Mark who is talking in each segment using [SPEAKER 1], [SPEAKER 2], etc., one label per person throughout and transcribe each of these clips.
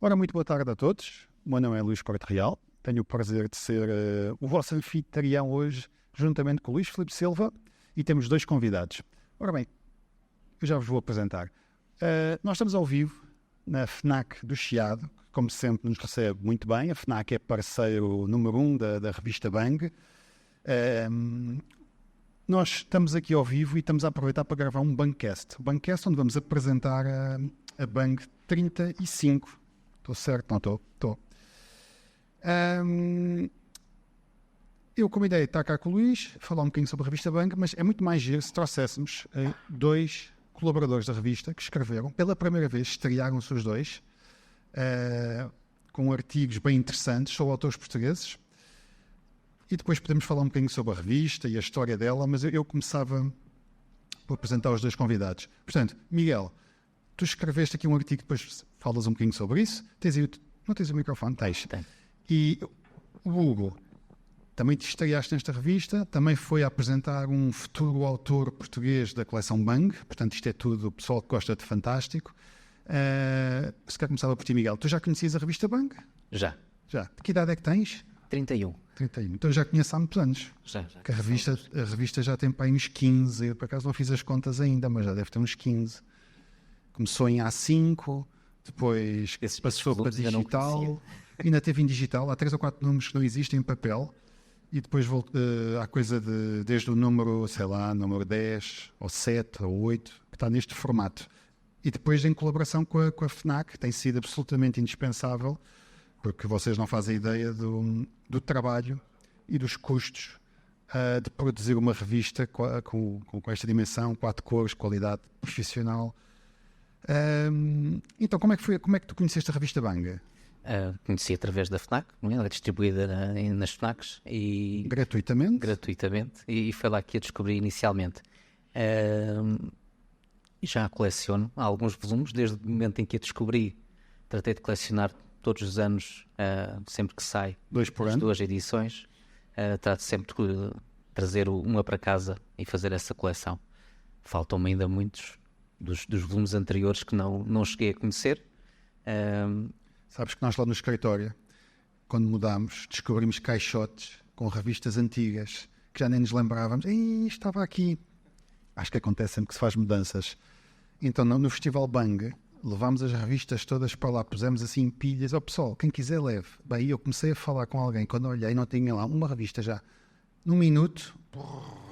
[SPEAKER 1] Ora, muito boa tarde a todos. O meu nome é Luís Corte Real. Tenho o prazer de ser o vosso anfitrião hoje, juntamente com o Luís Filipe Silva, e temos dois convidados. Ora bem, eu já vos vou apresentar. Nós estamos ao vivo na FNAC do Chiado, que, como sempre, nos recebe muito bem. A FNAC é parceiro número 1 da revista Bang. Nós estamos aqui ao vivo e estamos a aproveitar para gravar um Bangcast. O Bangcast onde vamos apresentar a Bang 35. Estou certo? Não estou? Estou. Eu convidei a estar cá com o Luís, falar um bocadinho sobre a revista Bang, mas é muito mais giro se trouxéssemos dois colaboradores da revista que escreveram, pela primeira vez, estrearam-se os dois, com artigos bem interessantes sobre autores portugueses. E depois podemos falar um bocadinho sobre a revista e a história dela, mas eu começava por apresentar os dois convidados. Portanto, Miguel, tu escreveste aqui um artigo, depois falas um bocadinho sobre isso. Não tens o microfone? Tens.
[SPEAKER 2] Tem.
[SPEAKER 1] E o Hugo, também te estreaste nesta revista, também foi a apresentar um futuro autor português da coleção Bang, portanto isto é tudo o pessoal que gosta de fantástico. Se calhar começava por ti, Miguel. Tu já conhecias a revista Bang?
[SPEAKER 2] Já.
[SPEAKER 1] Já. De que idade é que tens?
[SPEAKER 2] 31.
[SPEAKER 1] 31. Então já conheço há muitos anos.
[SPEAKER 2] Já.
[SPEAKER 1] Que a revista já tem para aí uns 15. Eu por acaso não fiz as contas ainda, mas já deve ter uns 15. Começou em A5, depois passou para digital. Ainda teve em digital. Há 3 ou 4 números que não existem em papel. E depois há coisa desde o número, sei lá, número 10, ou 7, ou 8, que está neste formato. E depois em colaboração com a FNAC, tem sido absolutamente indispensável, porque vocês não fazem ideia do trabalho e dos custos de produzir uma revista com esta dimensão, 4 cores, qualidade profissional. Então, como é que tu conheceste a revista Bang?
[SPEAKER 2] Conheci através da FNAC, ela é distribuída nas FNACs e
[SPEAKER 1] gratuitamente,
[SPEAKER 2] e foi lá que a descobri inicialmente. E já a coleciono há alguns volumes, desde o momento em que a descobri. Tratei de colecionar todos os anos, sempre que sai,
[SPEAKER 1] 2 por ano,
[SPEAKER 2] 2 edições. Trato sempre de trazer uma para casa e fazer essa coleção. Faltam-me ainda muitos dos volumes anteriores que não cheguei a conhecer.
[SPEAKER 1] Sabes que nós lá no escritório, quando mudámos, descobrimos caixotes com revistas antigas que já nem nos lembrávamos. Estava aqui. Acho que acontece sempre que se faz mudanças. Então no Festival Bang levámos as revistas todas para lá, pusemos assim pilhas. Pessoal, quem quiser leve. Bem, eu comecei a falar com alguém, quando olhei não tinha lá uma revista já. Num minuto,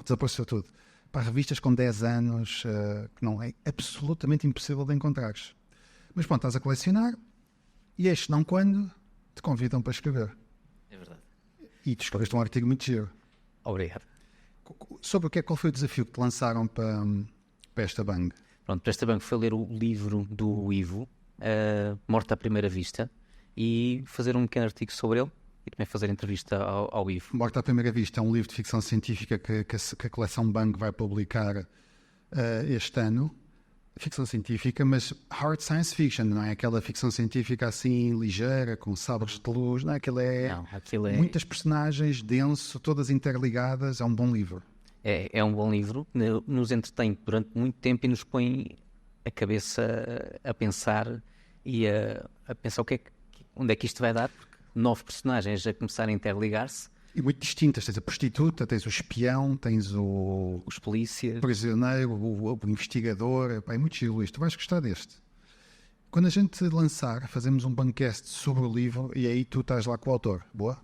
[SPEAKER 1] desapareceu tudo. Para revistas com 10 anos, que não é absolutamente impossível de encontrares. Mas pronto, estás a colecionar e este não quando te convidam para escrever.
[SPEAKER 2] É verdade.
[SPEAKER 1] E tu escreveste um artigo muito giro.
[SPEAKER 2] Obrigado.
[SPEAKER 1] Sobre qual foi o desafio que te lançaram para esta Bang?
[SPEAKER 2] Pronto, para esta Bang foi ler o livro do Ivo, Morte à Primeira Vista, e fazer um pequeno artigo sobre ele e também fazer entrevista ao Ivo.
[SPEAKER 1] Morte à Primeira Vista é um livro de ficção científica que a coleção Bang vai publicar este ano. Ficção científica, mas hard science fiction, não é aquela ficção científica assim ligeira, com sabres de luz, não é? Aquilo é muitas personagens, denso, todas interligadas, é um bom livro.
[SPEAKER 2] É um bom livro, nos entretém durante muito tempo e nos põe a cabeça a pensar e a pensar onde é que isto vai dar, porque 9 personagens a começar a interligar-se.
[SPEAKER 1] E muito distintas, tens a prostituta, tens o espião, tens
[SPEAKER 2] os polícias,
[SPEAKER 1] o prisioneiro, o investigador. É muito giro isto, tu vais gostar deste. Quando a gente lançar, fazemos um Bangcast sobre o livro e aí tu estás lá com o autor. Boa?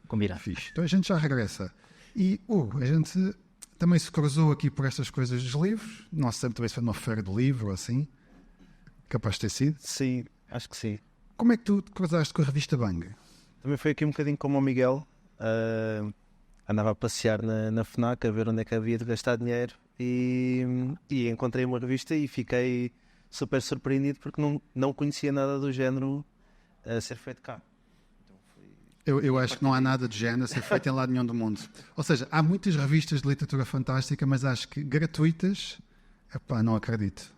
[SPEAKER 2] Combinado.
[SPEAKER 1] Fixe. Então a gente já regressa. E a gente também se cruzou aqui por estas coisas dos livros. Nosso tempo também foi numa feira do livro, assim. Capaz de ter sido?
[SPEAKER 3] Sim, acho que sim.
[SPEAKER 1] Como é que tu te cruzaste com a revista Bang?
[SPEAKER 3] Também foi aqui um bocadinho como o Miguel. Andava a passear na FNAC a ver onde é que havia de gastar dinheiro e encontrei uma revista e fiquei super surpreendido porque não conhecia nada do género a ser feito cá. Então
[SPEAKER 1] eu acho que não há nada de género a ser feito em lado nenhum do mundo. Ou seja, há muitas revistas de literatura fantástica, mas acho que gratuitas, não acredito.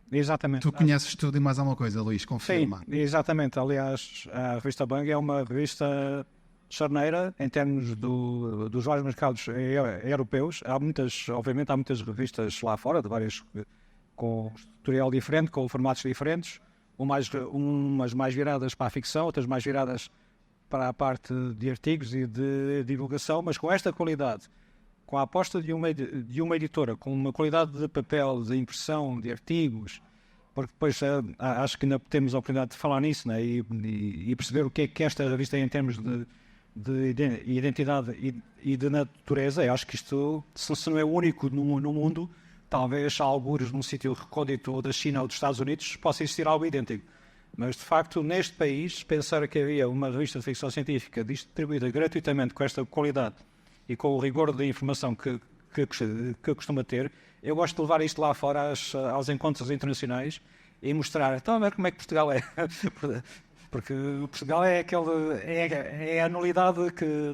[SPEAKER 4] Exatamente.
[SPEAKER 1] Tu conheces tudo e mais alguma coisa, Luís, confirma.
[SPEAKER 4] Sim, exatamente. Aliás, a revista Bang é uma revista charneira em termos dos vários mercados europeus. Obviamente há muitas revistas lá fora, com tutorial diferente, com formatos diferentes, umas mais viradas para a ficção, outras mais viradas para a parte de artigos e de divulgação, mas com esta qualidade, com a aposta de uma editora, com uma qualidade de papel, de impressão, de artigos, porque depois acho que ainda temos a oportunidade de falar nisso, né? E perceber o que é que esta revista tem em termos de identidade e de natureza. Eu acho que isto, se não é o único no mundo, talvez alguns num sítio recôndito da China ou dos Estados Unidos possa existir algo idêntico. Mas, de facto, neste país, pensar que havia uma revista de ficção científica distribuída gratuitamente com esta qualidade e com o rigor de informação que costuma ter, eu gosto de levar isto lá fora aos encontros internacionais e mostrar, então, a ver como é que Portugal é. Porque Portugal é a nulidade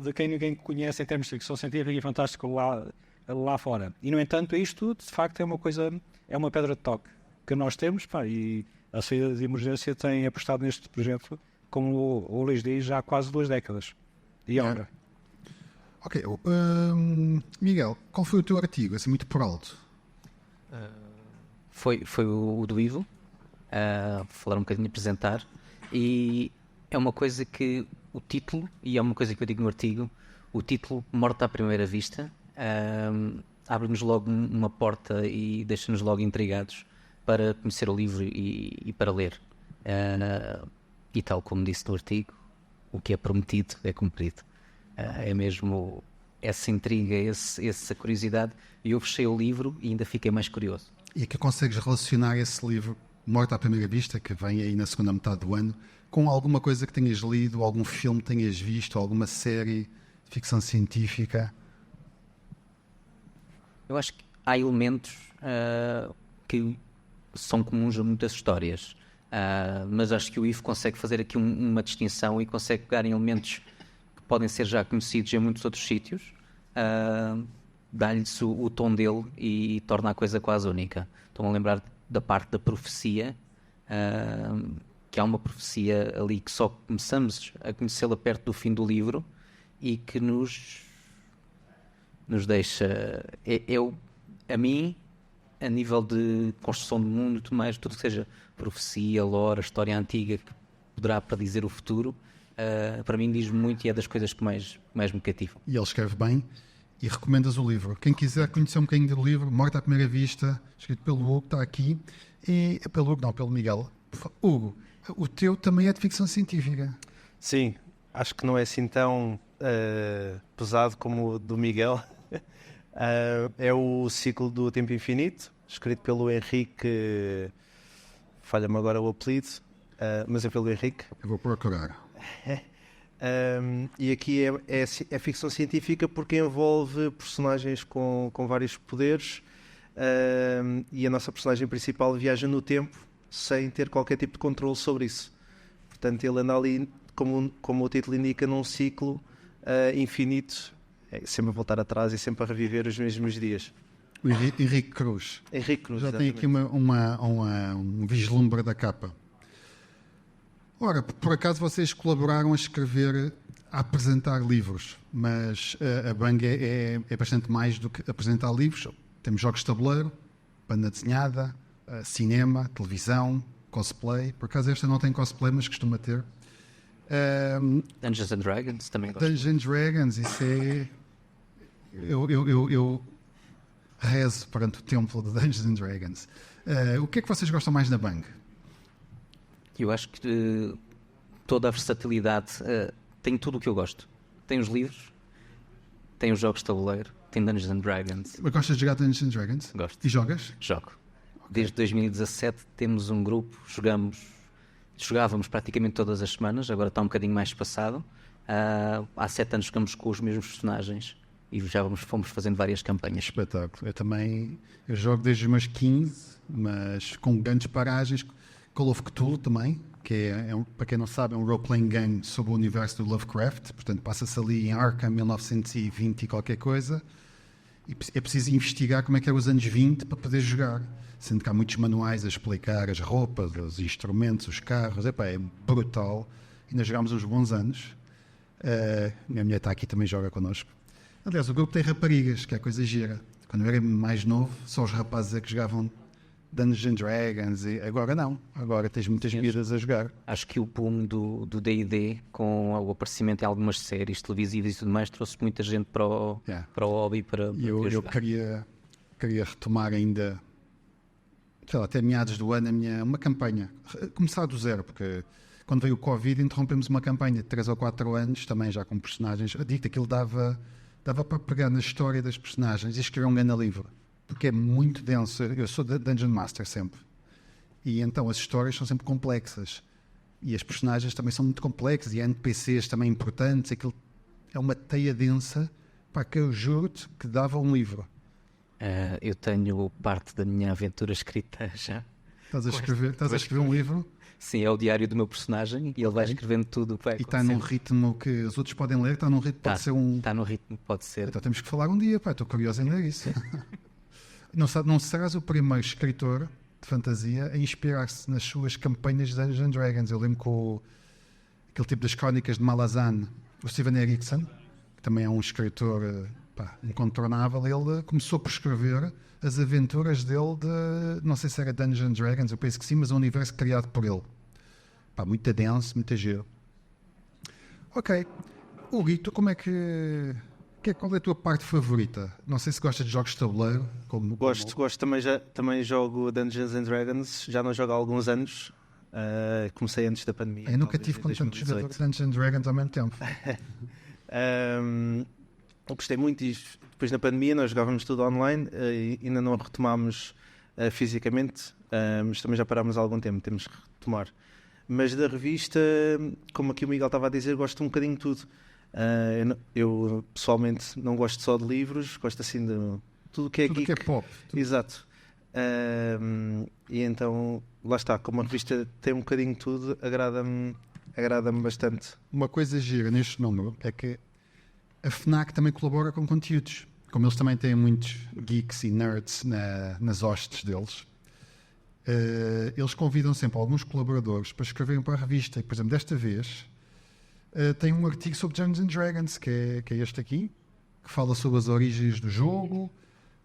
[SPEAKER 4] de quem ninguém conhece em termos de ficção científica e fantástico lá fora. E, no entanto, isto, de facto, é uma pedra de toque que nós temos, pá, e a saída de emergência tem apostado neste projeto, como o Luís diz, já há quase 2 décadas. E agora?
[SPEAKER 1] Ok. Miguel, qual foi o teu artigo? Assim, muito por alto.
[SPEAKER 2] Foi o do Ivo, falar um bocadinho, apresentar, e é uma coisa que o título, e é uma coisa que eu digo no artigo, o título, Morte à Primeira Vista, abre-nos logo uma porta e deixa-nos logo intrigados para conhecer o livro e para ler. E tal como disse no artigo, o que é prometido é cumprido. É mesmo essa intriga, essa curiosidade. E eu fechei o livro e ainda fiquei mais curioso.
[SPEAKER 1] E é que consegues relacionar esse livro, Morte à Primeira Vista, que vem aí na segunda metade do ano, com alguma coisa que tenhas lido, algum filme que tenhas visto, alguma série de ficção científica?
[SPEAKER 2] Eu acho que há elementos que são comuns a muitas histórias, mas acho que o Ivo consegue fazer aqui uma distinção e consegue pegar em elementos que podem ser já conhecidos em muitos outros sítios, dá-lhes o tom dele e torna a coisa quase única. Estou-me a lembrar da parte da profecia, que há uma profecia ali que só começamos a conhecê-la perto do fim do livro e que nos deixa... a mim, a nível de construção do mundo, tudo que seja profecia, lore, história antiga que poderá predizer o futuro, para mim diz muito e é das coisas que mais me cativam.
[SPEAKER 1] E ele escreve bem e recomendas o livro. Quem quiser conhecer um bocadinho do livro, Morte à Primeira Vista, escrito pelo Hugo, está aqui, e pelo Miguel. Hugo, o teu também é de ficção científica.
[SPEAKER 3] Sim, acho que não é assim tão pesado como o do Miguel. É o Ciclo do Tempo Infinito, escrito pelo Henrique, falha-me agora o apelido, mas é pelo Henrique.
[SPEAKER 1] Eu vou procurar.
[SPEAKER 3] E aqui é ficção científica porque envolve personagens com vários poderes, e a nossa personagem principal viaja no tempo sem ter qualquer tipo de controle sobre isso. Portanto, ele anda ali, como o título indica, num ciclo infinito, sempre a voltar atrás e sempre a reviver os mesmos dias.
[SPEAKER 1] O Henrique Cruz.
[SPEAKER 3] Henrique Cruz,
[SPEAKER 1] já
[SPEAKER 3] exatamente.
[SPEAKER 1] tem aqui um vislumbre da capa. Ora, por acaso vocês colaboraram a escrever, a apresentar livros, mas a Bang é bastante mais do que apresentar livros. Temos jogos de tabuleiro, banda desenhada, cinema, televisão, cosplay. Por acaso esta não tem cosplay, mas costuma ter.
[SPEAKER 2] Dungeons and Dragons também gosto.
[SPEAKER 1] Dungeons and Dragons, isso é... Eu rezo perante o templo de Dungeons and Dragons. O que é que vocês gostam mais da Bang?
[SPEAKER 2] Eu acho que toda a versatilidade tem tudo o que eu gosto. Tem os livros, tem os jogos de tabuleiro, tem Dungeons and Dragons.
[SPEAKER 1] Mas gostas de jogar Dungeons and Dragons?
[SPEAKER 2] Gosto.
[SPEAKER 1] E jogas?
[SPEAKER 2] Jogo. Desde 2017 temos um grupo, jogávamos praticamente todas as semanas, agora está um bocadinho mais espaçado. Há 7 anos jogamos com os mesmos personagens e fomos fazendo várias campanhas.
[SPEAKER 1] Espetáculo. Eu jogo desde os meus 15, mas com grandes paragens. Call of Cthulhu também, que para quem não sabe, é um role-playing game sobre o universo do Lovecraft. Portanto, passa-se ali em Arkham, 1920 e qualquer coisa. E é preciso investigar como é que eram os anos 20 para poder jogar. Sendo que há muitos manuais a explicar as roupas, os instrumentos, os carros. É brutal. Ainda jogámos uns bons anos. Minha mulher está aqui, também joga connosco. Aliás, o grupo tem raparigas, que é a coisa gira. Quando eu era mais novo, só os rapazes é que jogavam Dungeons and Dragons, e agora não. Agora tens muitas miúdas a jogar.
[SPEAKER 2] Acho que o boom do D&D, com o aparecimento em algumas séries televisivas e tudo mais, trouxe muita gente para o hobby.
[SPEAKER 1] E eu queria retomar ainda, sei lá, até meados do ano, uma campanha. Começar do zero, porque quando veio o Covid interrompemos uma campanha de 3 ou 4 anos, também já com personagens. Eu digo que aquilo dava para pegar na história das personagens e escrever um grande livro, porque é muito denso. Eu sou Dungeon Master sempre, e então as histórias são sempre complexas e as personagens também são muito complexas e há NPCs também importantes. Aquilo é uma teia densa, para que eu juro-te que dava um livro.
[SPEAKER 2] Eu tenho parte da minha aventura escrita já.
[SPEAKER 1] Estás a escrever um livro?
[SPEAKER 2] Sim, é o diário do meu personagem e ele vai escrevendo tudo o que vai
[SPEAKER 1] E está
[SPEAKER 2] acontecendo.
[SPEAKER 1] num ritmo que os outros podem ler? Está num ritmo, pode ser um...
[SPEAKER 2] Está no ritmo, pode ser.
[SPEAKER 1] Então temos que falar um dia, pá, estou curioso em ler isso. Não serás o primeiro escritor de fantasia a inspirar-se nas suas campanhas de Dungeons and Dragons. Eu lembro com aquele tipo das crónicas de Malazan, o Steven Erikson, que também é um escritor incontornável. Ele começou por escrever as aventuras dele de, não sei se era Dungeons and Dragons, eu penso que sim, mas um universo criado por ele. Pá, muito denso, muito giro. Ok. Uri, tu qual é a tua parte favorita? Não sei se gostas de jogos de tabuleiro.
[SPEAKER 3] Gosto. Também jogo Dungeons and Dragons, já não jogo há alguns anos. Comecei antes da pandemia.
[SPEAKER 1] Eu nunca tive com tantos jogadores de Dungeons and Dragons ao mesmo tempo.
[SPEAKER 3] Eu gostei muito disso. Depois na pandemia nós jogávamos tudo online, ainda não retomámos fisicamente, mas também já parámos há algum tempo, temos que retomar. Mas da revista, como aqui o Miguel estava a dizer, gosto um bocadinho de tudo. Eu pessoalmente não gosto só de livros, gosto assim de tudo que é
[SPEAKER 1] tudo
[SPEAKER 3] geek.
[SPEAKER 1] que é pop.
[SPEAKER 3] Exato. E então, lá está, como a revista tem um bocadinho de tudo, agrada-me bastante.
[SPEAKER 1] Uma coisa gira neste número é que a FNAC também colabora com conteúdos. Como eles também têm muitos geeks e nerds nas hostes deles, eles convidam sempre alguns colaboradores para escreverem para a revista. E, por exemplo, desta vez tem um artigo sobre Dungeons and Dragons, que é este aqui, que fala sobre as origens do jogo,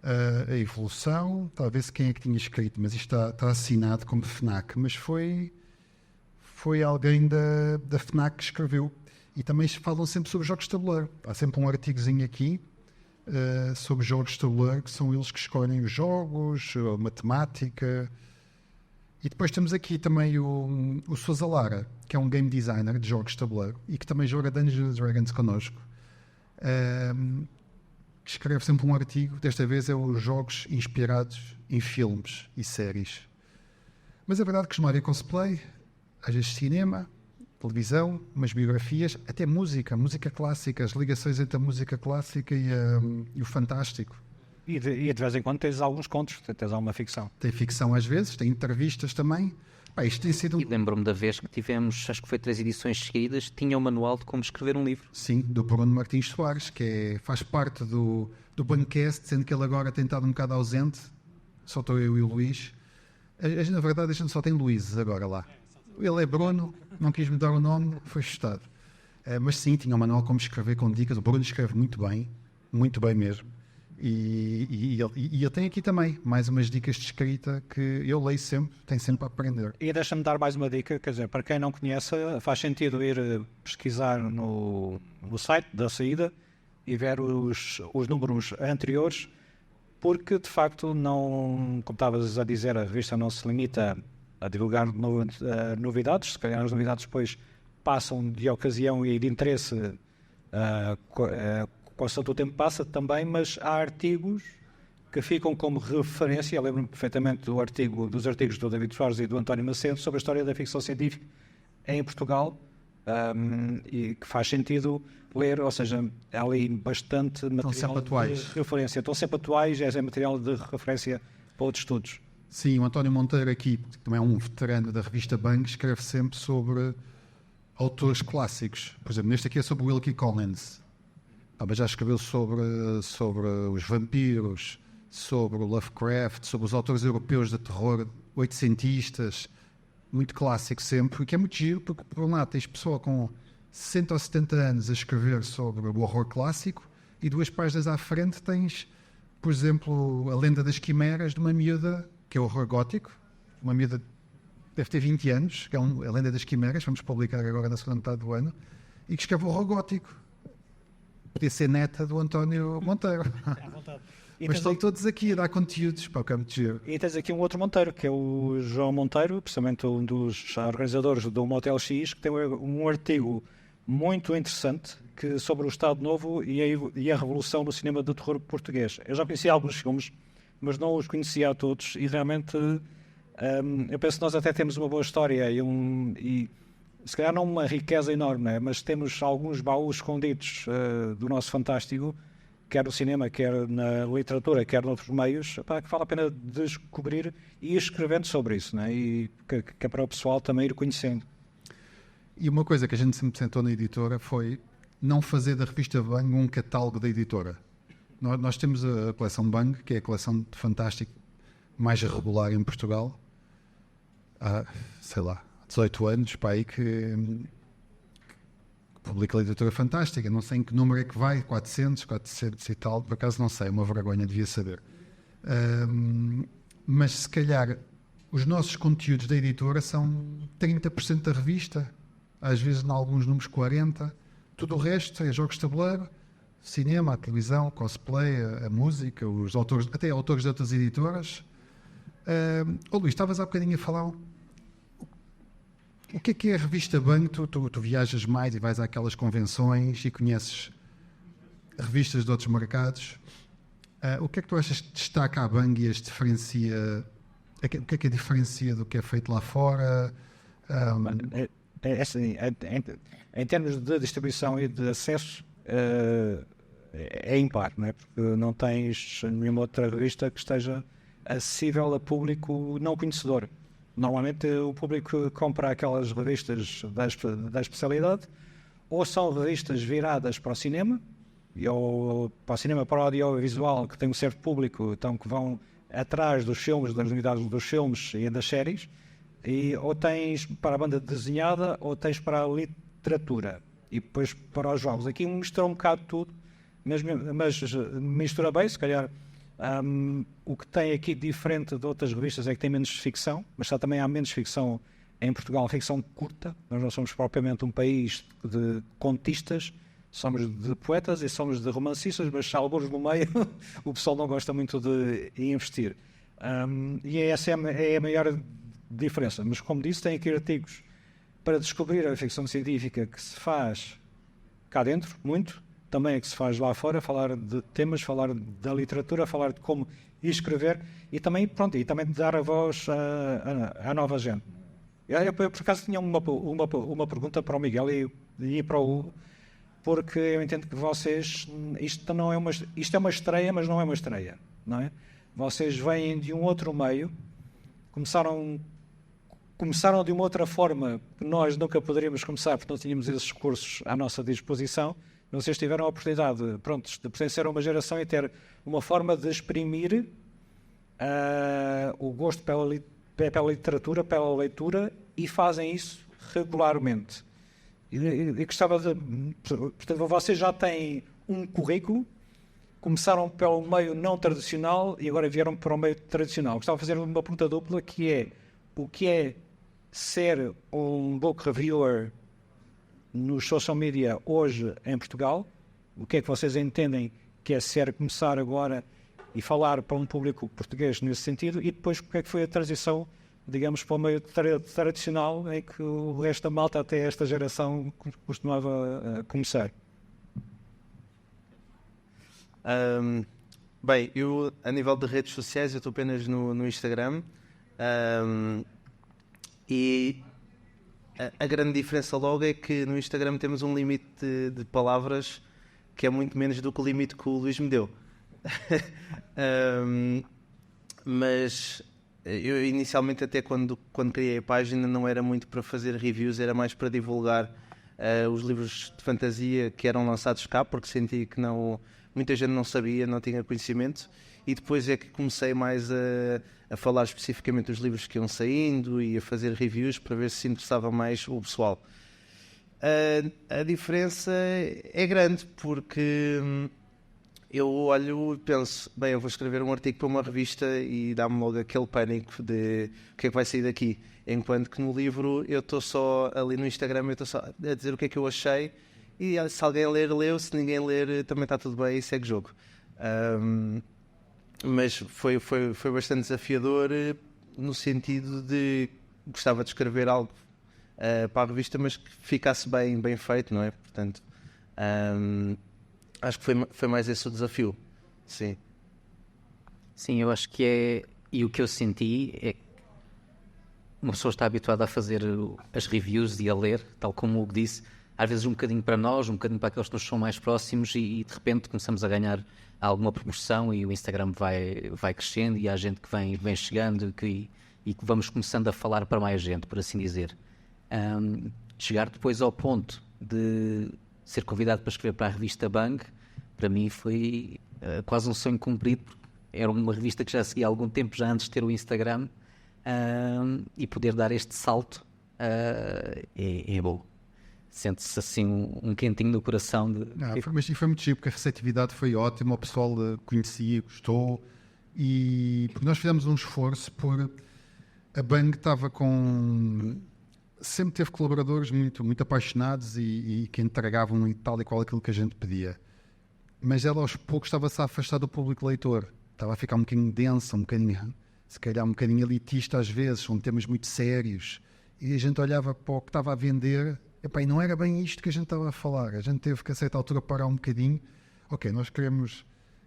[SPEAKER 1] a evolução. Talvez quem é que tinha escrito, mas isto está assinado como FNAC. Mas foi alguém da FNAC que escreveu. E também falam sempre sobre jogos de tabuleiro. Há sempre um artigozinho aqui sobre jogos de tabuleiro, que são eles que escolhem os jogos, a matemática. E depois temos aqui também o Sousa Lara, que é um game designer de jogos de tabuleiro e que também joga Dungeons and Dragons connosco. Que escreve sempre um artigo. Desta vez é os jogos inspirados em filmes e séries. Mas é verdade que Mário cosplay, às vezes cinema, televisão, umas biografias, até música clássica, as ligações entre a música clássica e o fantástico.
[SPEAKER 4] E de vez em quando tens alguns contos, tens alguma ficção.
[SPEAKER 1] Tem ficção às vezes, tem entrevistas também. Isto tem sido...
[SPEAKER 2] E lembro-me da vez que tivemos, acho que foi 3 edições seguidas, tinha um manual de como escrever um livro.
[SPEAKER 1] Sim, do Bruno Martins Soares, que faz parte do Bancast, sendo que ele agora tem estado um bocado ausente. Só estou eu e o Luís. Na verdade, a gente só tem Luís agora lá. Ele é Bruno, não quis me dar o nome, foi chutado. Mas sim, tinha um manual como escrever com dicas. O Bruno escreve muito bem mesmo. E ele tem aqui também mais umas dicas de escrita que eu leio sempre, tenho sempre a aprender.
[SPEAKER 4] E deixa-me dar mais uma dica, quer dizer, para quem não conhece, faz sentido ir pesquisar no site da saída e ver os números anteriores, porque de facto, não, como estavas a dizer, a revista não se limita a divulgar novidades. Se calhar as novidades depois passam de ocasião e de interesse constante o tempo passa também, mas há artigos que ficam como referência. Eu lembro-me perfeitamente dos artigos do David Soares e do António Macedo sobre a história da ficção científica em Portugal, e que faz sentido ler, ou seja, há ali bastante material de referência. Estão sempre atuais, é material de referência para outros estudos.
[SPEAKER 1] Sim, o António Monteiro aqui, que também é um veterano da revista Bang, escreve sempre sobre autores clássicos. Por exemplo, neste aqui é sobre Wilkie Collins. Mas já escreveu sobre os vampiros, sobre o Lovecraft, sobre os autores europeus de terror, oitocentistas, muito clássico sempre, que é muito giro, porque por um lado tens pessoa com 60 ou 70 anos a escrever sobre o horror clássico e 2 páginas à frente tens, por exemplo, a Lenda das Quimeras, de uma miúda que é o horror gótico, uma miúda deve ter 20 anos, que é a Lenda das Quimeras, vamos publicar agora na segunda metade do ano, e que escreve o horror gótico. Podia ser neta do António Monteiro.
[SPEAKER 4] À vontade.
[SPEAKER 1] Mas estão todos aqui a dar conteúdos para o campo de giro.
[SPEAKER 4] E tens aqui um outro Monteiro, que é o João Monteiro, precisamente um dos organizadores do Motel X, que tem um artigo muito interessante sobre o Estado Novo e a revolução no cinema de terror português. Eu já conhecia alguns filmes, mas não os conhecia a todos, e realmente eu penso que nós até temos uma boa história e se calhar não uma riqueza enorme, né? Mas temos alguns baús escondidos do nosso fantástico, quer no cinema, quer na literatura, quer noutros meios, que vale a pena descobrir e ir escrevendo sobre isso, né? E que é para o pessoal também ir conhecendo.
[SPEAKER 1] E uma coisa que a gente sempre sentou na editora foi não fazer da revista Bang um catálogo da editora. Nós temos a coleção Bang, que é a coleção de fantástico mais regular em Portugal. Há, sei lá, 18 anos, para aí que publica literatura fantástica. Não sei em que número é que vai, 400 e tal, por acaso não sei, uma vergonha, devia saber. Mas se calhar os nossos conteúdos da editora são 30% da revista, às vezes em alguns números 40%. Tudo o resto é jogos de tabuleiro, cinema, a televisão, cosplay, a música, os autores, até autores de outras editoras. Luís, estavas há bocadinho a falar. O que é a revista Bang? Tu viajas mais e vais àquelas convenções e conheces revistas de outros mercados. O que é que tu achas que destaca a Bang e as diferencia? O que é que a diferencia do que é feito lá fora?
[SPEAKER 4] Em termos de distribuição e de acesso, é impar, não é? Porque não tens nenhuma outra revista que esteja acessível a público não conhecedor. Normalmente o público compra aquelas revistas da especialidade, ou são revistas viradas para o cinema, ou para o cinema, para o audiovisual, que tem um certo público, então que vão atrás dos filmes, das novidades dos filmes e das séries, ou tens para a banda desenhada, ou tens para a literatura, e depois para os jogos. Aqui mistura um bocado tudo, mas mistura bem, se calhar. O que tem aqui diferente de outras revistas é que tem menos ficção, mas já também há menos ficção em Portugal, ficção curta. Nós não somos propriamente um país de contistas, somos de poetas e somos de romancistas, mas alguns no meio o pessoal não gosta muito de investir. E essa é a maior diferença. Mas como disse, tem aqui artigos para descobrir a ficção científica que se faz cá dentro, muito. Também é que se faz lá fora, falar de temas, falar da literatura, falar de como escrever e também dar a voz à nova gente. Eu por acaso tinha uma pergunta para o Miguel e para o Hugo, porque eu entendo que vocês, isto é uma estreia, mas não é uma estreia, não é? Vocês vêm de um outro meio, começaram de uma outra forma que nós nunca poderíamos começar porque não tínhamos esses cursos à nossa disposição. Vocês tiveram a oportunidade, de pertencer a uma geração e ter uma forma de exprimir o gosto pela literatura, pela leitura, e fazem isso regularmente. E gostava de... Portanto, vocês já têm um currículo, começaram pelo meio não tradicional e agora vieram para o meio tradicional. Gostava de fazer uma pergunta dupla, que é: o que é ser um book reviewer nos social media hoje em Portugal? O que é que vocês entendem que é começar agora e falar para um público português nesse sentido? E depois, o que é que foi a transição, digamos, para o meio tradicional, em que o resto da malta, até esta geração, costumava começar?
[SPEAKER 3] Bem, eu, a nível de redes sociais, eu estou apenas no Instagram. E a grande diferença logo é que no Instagram temos um limite de palavras que é muito menos do que o limite que o Luís me deu. Mas eu inicialmente, até quando criei a página, não era muito para fazer reviews, era mais para divulgar os livros de fantasia que eram lançados cá, porque senti que muita gente não sabia, não tinha conhecimento, e depois é que comecei mais a falar especificamente dos livros que iam saindo e a fazer reviews para ver se interessava mais o pessoal. A diferença é grande, porque eu olho e penso, bem, eu vou escrever um artigo para uma revista e dá-me logo aquele pânico de o que é que vai sair daqui. Enquanto que no livro eu estou só ali no Instagram, eu estou só a dizer o que é que eu achei e se alguém ler, leu, se ninguém ler também está tudo bem e segue jogo. Mas foi bastante desafiador no sentido de gostava de escrever algo para a revista, mas que ficasse bem feito, não é? Portanto, acho que foi mais esse o desafio. Sim.
[SPEAKER 2] Sim, eu acho que é. E o que eu senti é que uma pessoa está habituada a fazer as reviews e a ler, tal como o Hugo disse, às vezes um bocadinho para nós, um bocadinho para aqueles que nos são mais próximos e de repente começamos a ganhar alguma proporção e o Instagram vai crescendo e há gente que vem chegando e que vamos começando a falar para mais gente, por assim dizer. Chegar depois ao ponto de ser convidado para escrever para a revista Bang, para mim foi quase um sonho cumprido, porque era uma revista que já seguia há algum tempo, já antes de ter o Instagram, e poder dar este salto é bom. Sente-se assim um quentinho no coração.
[SPEAKER 1] Mas foi muito giro, porque a receptividade foi ótima, o pessoal conhecia, gostou, e porque nós fizemos um esforço por... A Bang estava com... Sempre teve colaboradores muito apaixonados e que entregavam tal e qual aquilo que a gente pedia. Mas ela aos poucos estava-se a afastar do público leitor. Estava a ficar um bocadinho densa, se calhar um bocadinho elitista às vezes, são temas muito sérios. E a gente olhava para o que estava a vender, e não era bem isto que a gente estava a falar. A gente teve que a certa altura parar um bocadinho. Ok, nós queremos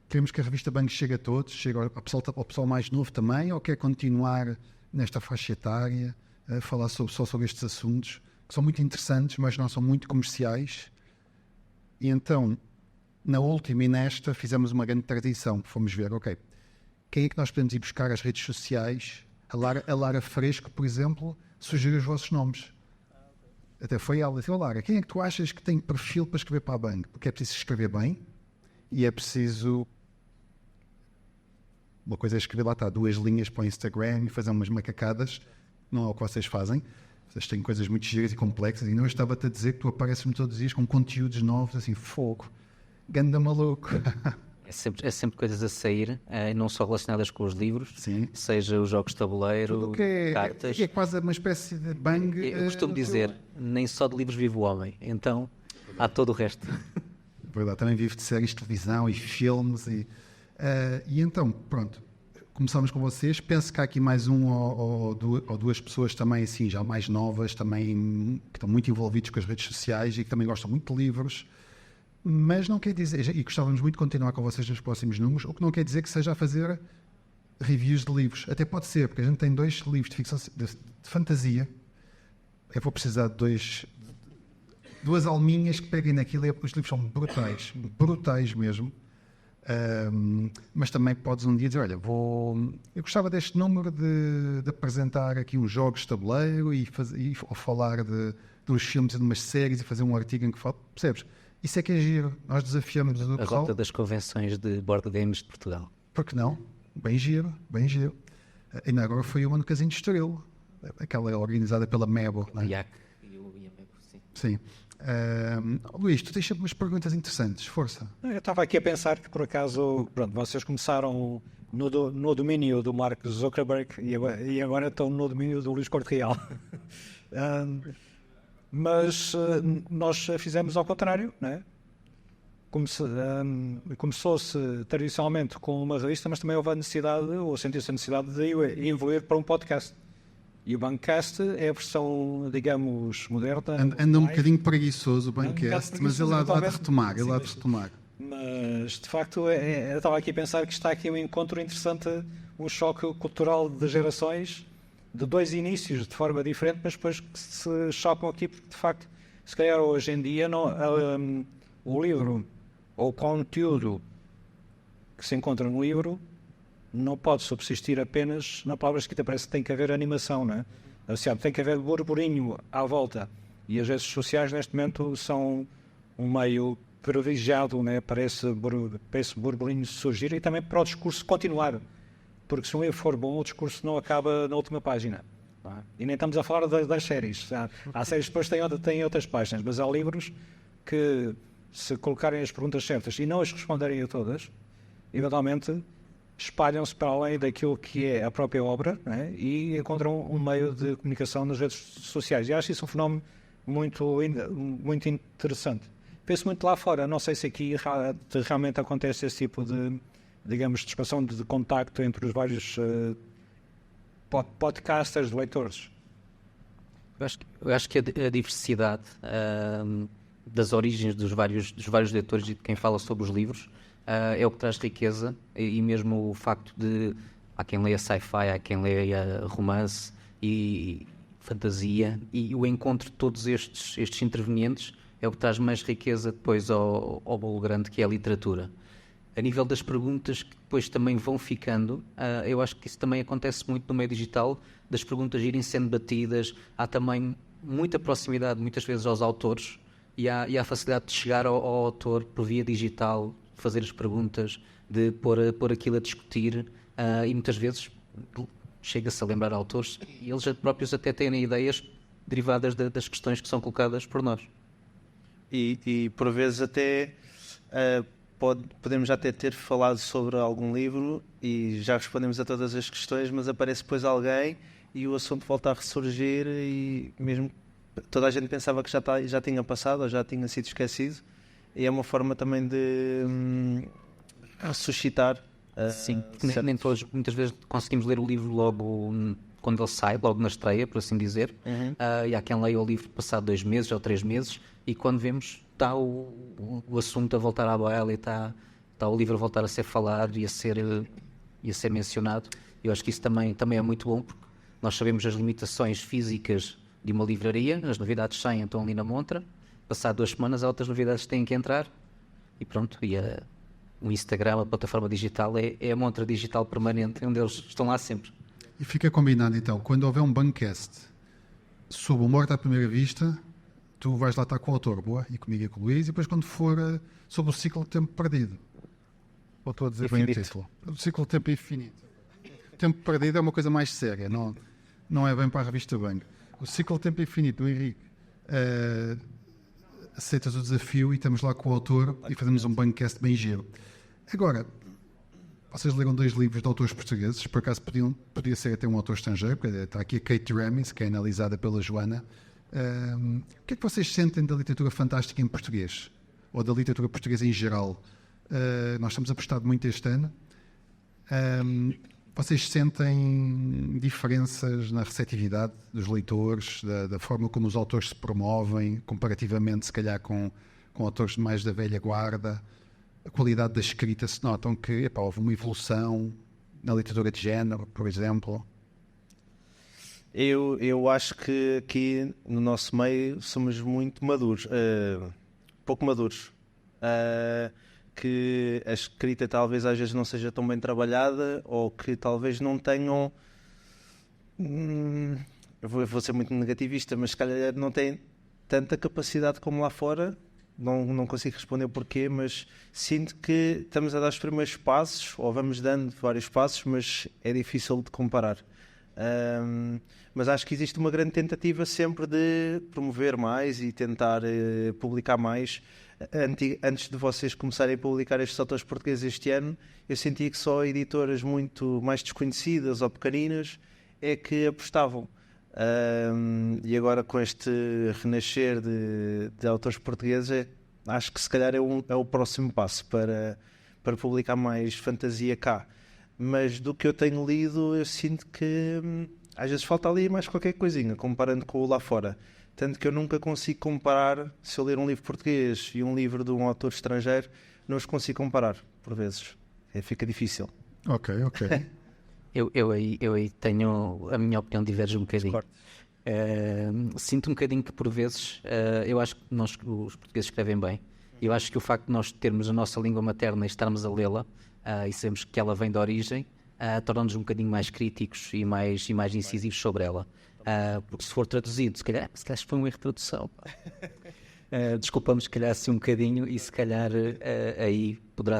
[SPEAKER 1] que a revista Bang chegue a todos, chegue ao pessoal mais novo também, ou quer continuar nesta faixa etária, a falar só sobre estes assuntos, que são muito interessantes, mas não são muito comerciais. E então, na última e nesta, fizemos uma grande tradição. Fomos ver, ok, quem é que nós podemos ir buscar às redes sociais? A Lara Fresco, por exemplo, sugeriu os vossos nomes. Até foi ela, disse, Lara, quem é que tu achas que tem perfil para escrever para a Bang? Porque é preciso escrever bem e é preciso... Uma coisa é escrever lá, 2 linhas para o Instagram e fazer umas macacadas. Não é o que vocês fazem. Vocês têm coisas muito giras e complexas. E não, eu estava-te a dizer que tu apareces-me todos os dias com conteúdos novos, assim, fogo. Ganda maluco.
[SPEAKER 2] É sempre coisas a sair, não só relacionadas com os livros,
[SPEAKER 1] Sim.
[SPEAKER 2] Seja os jogos de tabuleiro, cartas.
[SPEAKER 1] É quase uma espécie de Bang.
[SPEAKER 2] Eu costumo dizer, nem só de livros vive o homem. Então, há todo o resto.
[SPEAKER 1] Verdade, também vivo de séries de televisão e filmes. E então, pronto. Começamos com vocês. Penso que há aqui mais ou duas pessoas também, assim, já mais novas, também, que estão muito envolvidos com as redes sociais e que também gostam muito de livros. Mas não quer dizer, e gostávamos muito de continuar com vocês nos próximos números, o que não quer dizer que seja a fazer reviews de livros. Até pode ser, porque a gente tem 2 livros de ficção de fantasia. Eu vou precisar de 2 alminhas que peguem naquilo. Os livros são brutais mesmo. Mas também podes um dia dizer, olha, eu gostava deste número de apresentar aqui uns jogos de tabuleiro ou falar de uns filmes e de umas séries e fazer um artigo em que falo, percebes? Isso é que é giro. Nós desafiamos
[SPEAKER 2] a rota das convenções de board games de Portugal.
[SPEAKER 1] Por que não? Bem giro. Ainda agora foi uma no Casino de Estoril, aquela organizada pela Mebo.
[SPEAKER 2] O IAC e o Mebo, sim.
[SPEAKER 1] Sim. Luís, tu tens sempre umas perguntas interessantes, força.
[SPEAKER 4] Eu estava aqui a pensar que por acaso, pronto, vocês começaram no domínio do Mark Zuckerberg e agora estão no domínio do Luís Corte Real. Mas nós fizemos ao contrário, não é? Começou-se tradicionalmente com uma revista, mas também houve a necessidade, ou sentiu-se a necessidade de evoluir para um podcast. E o Bangcast é a versão, digamos, moderna.
[SPEAKER 1] Anda um bocadinho preguiçoso o Bangcast, mas ele há de retomar.
[SPEAKER 4] Mas, de facto, eu estava aqui a pensar que está aqui um encontro interessante, um choque cultural de gerações, de 2 inícios de forma diferente, mas depois que se chocam aqui, porque, de facto, se calhar hoje em dia o livro ou o conteúdo que se encontra no livro não pode subsistir apenas na palavra escrita. Parece que tem que haver animação, não é? Assim, tem que haver burburinho à volta. E as redes sociais, neste momento, são um meio privilegiado, né, para esse burburinho surgir e também para o discurso continuar. Porque se um livro for bom, o discurso não acaba na última página. Não é? E nem estamos a falar das séries. Há séries que depois têm outras páginas, mas há livros que se colocarem as perguntas certas e não as responderem a todas, eventualmente espalham-se para além daquilo que é a própria obra, né? E encontram um meio de comunicação nas redes sociais. E acho isso um fenómeno muito interessante. Penso muito lá fora, não sei se aqui realmente acontece esse tipo de, digamos, de expansão de contacto entre os vários podcasters, leitores.
[SPEAKER 2] Eu acho que a diversidade das origens dos vários leitores e de quem fala sobre os livros é o que traz riqueza, e mesmo o facto de há quem leia sci-fi, há quem leia romance e fantasia, e o encontro de todos estes intervenientes é o que traz mais riqueza depois ao bolo grande que é a literatura. A nível das perguntas que depois também vão ficando, eu acho que isso também acontece muito no meio digital, das perguntas irem sendo batidas. Há também muita proximidade, muitas vezes, aos autores, e há a facilidade de chegar ao autor por via digital, fazer as perguntas, de pôr aquilo a discutir, e muitas vezes chega-se a lembrar autores, e eles próprios até têm ideias derivadas das questões que são colocadas por nós.
[SPEAKER 3] E por vezes até podemos até ter falado sobre algum livro e já respondemos a todas as questões, mas aparece depois alguém e o assunto volta a ressurgir, e mesmo toda a gente pensava que já tinha passado ou já tinha sido esquecido, e é uma forma também de suscitar.
[SPEAKER 2] Sim, nem todos, muitas vezes conseguimos ler o livro logo quando ele sai, logo na estreia, por assim dizer. E há quem leia o livro passado 2 meses ou 3 meses, e quando vemos está o assunto a voltar à baila, e está o livro a voltar a ser falado e a ser mencionado. Eu acho que isso também é muito bom, porque nós sabemos as limitações físicas de uma livraria, as novidades saem, estão ali na montra, passado 2 semanas há outras novidades que têm que entrar, e pronto, o Instagram, a plataforma digital, é a montra digital permanente, onde eles estão lá sempre.
[SPEAKER 1] E fica combinado então, quando houver um Bancast sobre o Morte à Primeira Vista, tu vais lá estar com o autor, boa, e comigo e com o Luís, e depois quando for sobre o ciclo de tempo perdido. Ou estou a dizer bem o título? O ciclo de tempo infinito. O tempo perdido é uma coisa mais séria, não é bem para a revista Bang. O ciclo de tempo infinito do Henrique, aceitas o desafio e estamos lá com o autor e fazemos um Bancast bem giro. Agora, vocês leram 2 livros de autores portugueses, por acaso podia ser até um autor estrangeiro, porque está aqui a Kate Ramis, que é analisada pela Joana. O que é que vocês sentem da literatura fantástica em português? Ou da literatura portuguesa em geral? Nós estamos apostados muito este ano. Vocês sentem diferenças na receptividade dos leitores, da forma como os autores se promovem, comparativamente, se calhar, com autores mais da velha guarda? A qualidade da escrita, se notam que houve uma evolução na literatura de género, por exemplo?
[SPEAKER 3] Eu acho que aqui no nosso meio somos muito maduros, pouco maduros, que a escrita talvez às vezes não seja tão bem trabalhada, ou que talvez não tenham, eu vou ser muito negativista, mas se calhar não têm tanta capacidade como lá fora. Não consigo responder o porquê, mas sinto que estamos a dar os primeiros passos, ou vamos dando vários passos, mas é difícil de comparar. Mas acho que existe uma grande tentativa sempre de promover mais e tentar publicar mais. Antes de vocês começarem a publicar estes autores portugueses este ano, eu sentia que só editoras muito mais desconhecidas ou pequeninas é que apostavam. E agora com este renascer de autores portugueses, acho que se calhar é o próximo passo para publicar mais fantasia cá. Mas do que eu tenho lido, eu sinto que às vezes falta ali mais qualquer coisinha, comparando com o lá fora. Tanto que eu nunca consigo comparar, se eu ler um livro português e um livro de um autor estrangeiro, não os consigo comparar, por vezes. Fica difícil.
[SPEAKER 1] Ok.
[SPEAKER 2] Eu aí tenho, a minha opinião diverge um bocadinho. Sinto um bocadinho que por vezes eu acho que os portugueses escrevem bem. Eu acho que o facto de nós termos a nossa língua materna e estarmos a lê-la, e sabemos que ela vem de origem, torna-nos um bocadinho mais críticos e mais incisivos sobre ela. Porque se for traduzido, se calhar foi um erro de tradução. Desculpamos se calhar assim um bocadinho, e se calhar aí poderá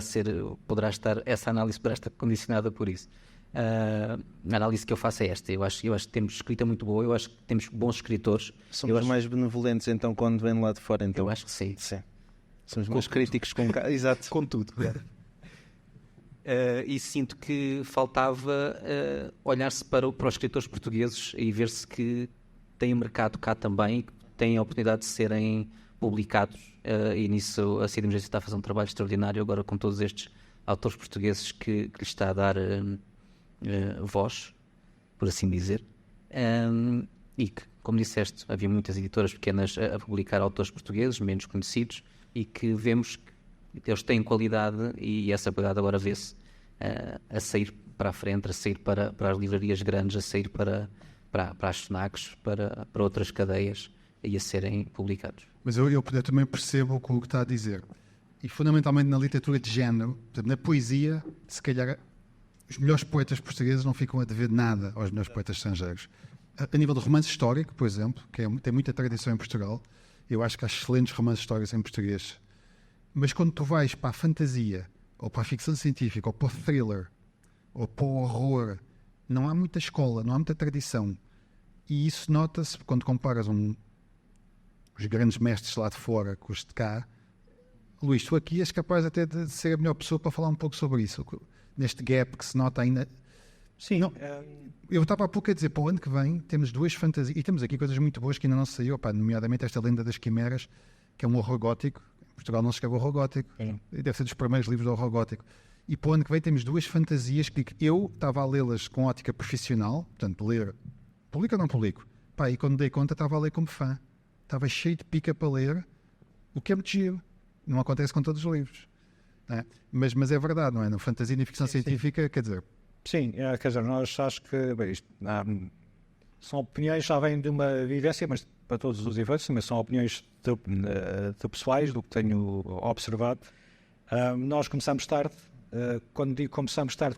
[SPEAKER 2] estar, essa análise poderá estar condicionada por isso. A análise que eu faço é esta. Eu acho que temos escrita muito boa, eu acho que temos bons escritores.
[SPEAKER 3] Somos mais benevolentes então quando vem lá de fora, então.
[SPEAKER 2] Eu acho que sim.
[SPEAKER 3] Somos meus críticos com exato.
[SPEAKER 1] Com tudo.
[SPEAKER 2] E sinto que faltava olhar-se para os escritores portugueses e ver-se que têm mercado cá também, têm a oportunidade de serem publicados, e nisso a Cid está a fazer um trabalho extraordinário agora com todos estes autores portugueses que lhe está a dar voz, por assim dizer. E que, como disseste, havia muitas editoras pequenas a publicar autores portugueses, menos conhecidos, e que vemos que eles têm qualidade e essa qualidade agora vê-se a sair para a frente, a sair para as livrarias grandes, a sair para as FNACs, para outras cadeias e a serem publicados.
[SPEAKER 1] Mas eu também percebo o que está a dizer. E fundamentalmente na literatura de género, portanto, na poesia, se calhar os melhores poetas portugueses não ficam a dever nada aos melhores poetas estrangeiros. A nível de romance histórico, por exemplo, tem muita tradição em Portugal, eu acho que há excelentes romances históricos em português. Mas quando tu vais para a fantasia, ou para a ficção científica, ou para o thriller, ou para o horror, não há muita escola, não há muita tradição. E isso nota-se quando comparas os grandes mestres lá de fora com os de cá. Luís, tu aqui és capaz até de ser a melhor pessoa para falar um pouco sobre isso, neste gap que se nota ainda.
[SPEAKER 4] Sim,
[SPEAKER 1] não, eu estava há pouco a dizer, para o ano que vem temos 2 fantasias, e temos aqui coisas muito boas que ainda não saiu, nomeadamente esta Lenda das Quimeras, que é um horror gótico. Em Portugal não se escreve horror gótico, e deve ser dos primeiros livros de horror gótico. E para o ano que vem temos 2 fantasias que eu estava a lê-las com ótica profissional, portanto, ler, publico ou não publico? E quando dei conta estava a ler como fã. Estava cheio de pica para ler, o que é muito giro. Não acontece com todos os livros. Não é? Mas é verdade, não é? Na fantasia e na ficção científica, quer dizer...
[SPEAKER 4] Sim, quer dizer, nós acho que são opiniões, já vêm de uma vivência, mas para todos os efeitos, mas são opiniões de pessoais, do que tenho observado. Nós começamos tarde, quando digo começamos tarde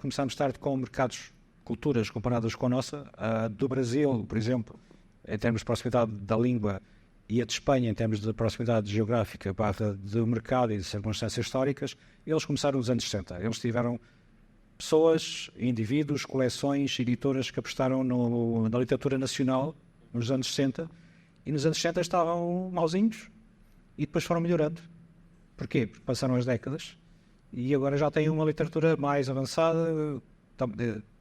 [SPEAKER 4] com mercados, culturas comparadas com a nossa. Do Brasil, por exemplo, em termos de proximidade da língua, e a de Espanha, em termos de proximidade geográfica, de mercado e de circunstâncias históricas, eles começaram nos anos 60. Eles tiveram pessoas, indivíduos, coleções, editoras que apostaram na literatura nacional nos anos 60, e nos anos 60 estavam mauzinhos e depois foram melhorando. Porquê? Porque passaram as décadas e agora já têm uma literatura mais avançada.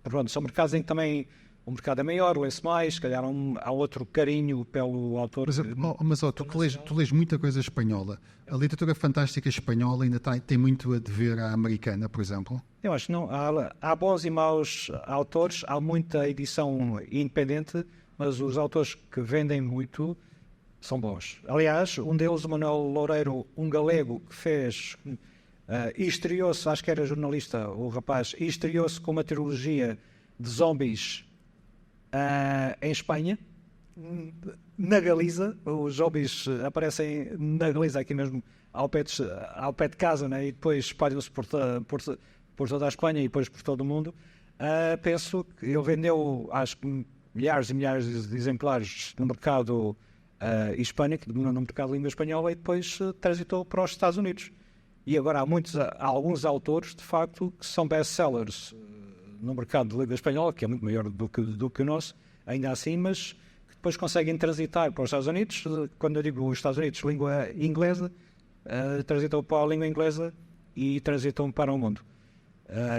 [SPEAKER 4] Pronto, são mercados em que também o mercado é maior, lê-se mais, se calhar há outro carinho pelo autor.
[SPEAKER 1] Mas tu lês muita coisa espanhola. A literatura fantástica espanhola ainda tem muito a dever à americana, por exemplo?
[SPEAKER 4] Eu acho que não. Há bons e maus autores, há muita edição independente, mas os autores que vendem muito são bons. Aliás, um deles, o Manuel Loureiro, um galego que fez... e estreou-se, acho que era jornalista, o rapaz, e estreou-se com uma trilogia de zombies em Espanha, na Galiza. Os zombies aparecem na Galiza, aqui mesmo ao pé de casa, né? E depois espalham-se por toda a Espanha e depois por todo o mundo. Penso que ele vendeu, acho que milhares e milhares de exemplares no mercado hispânico, no mercado de língua espanhola, e depois transitou para os Estados Unidos. E agora há alguns autores, de facto, que são best-sellers no mercado de língua espanhola, que é muito maior do que o nosso, ainda assim, mas que depois conseguem transitar para os Estados Unidos. Quando eu digo os Estados Unidos, língua inglesa, transitam para a língua inglesa e transitam para o mundo.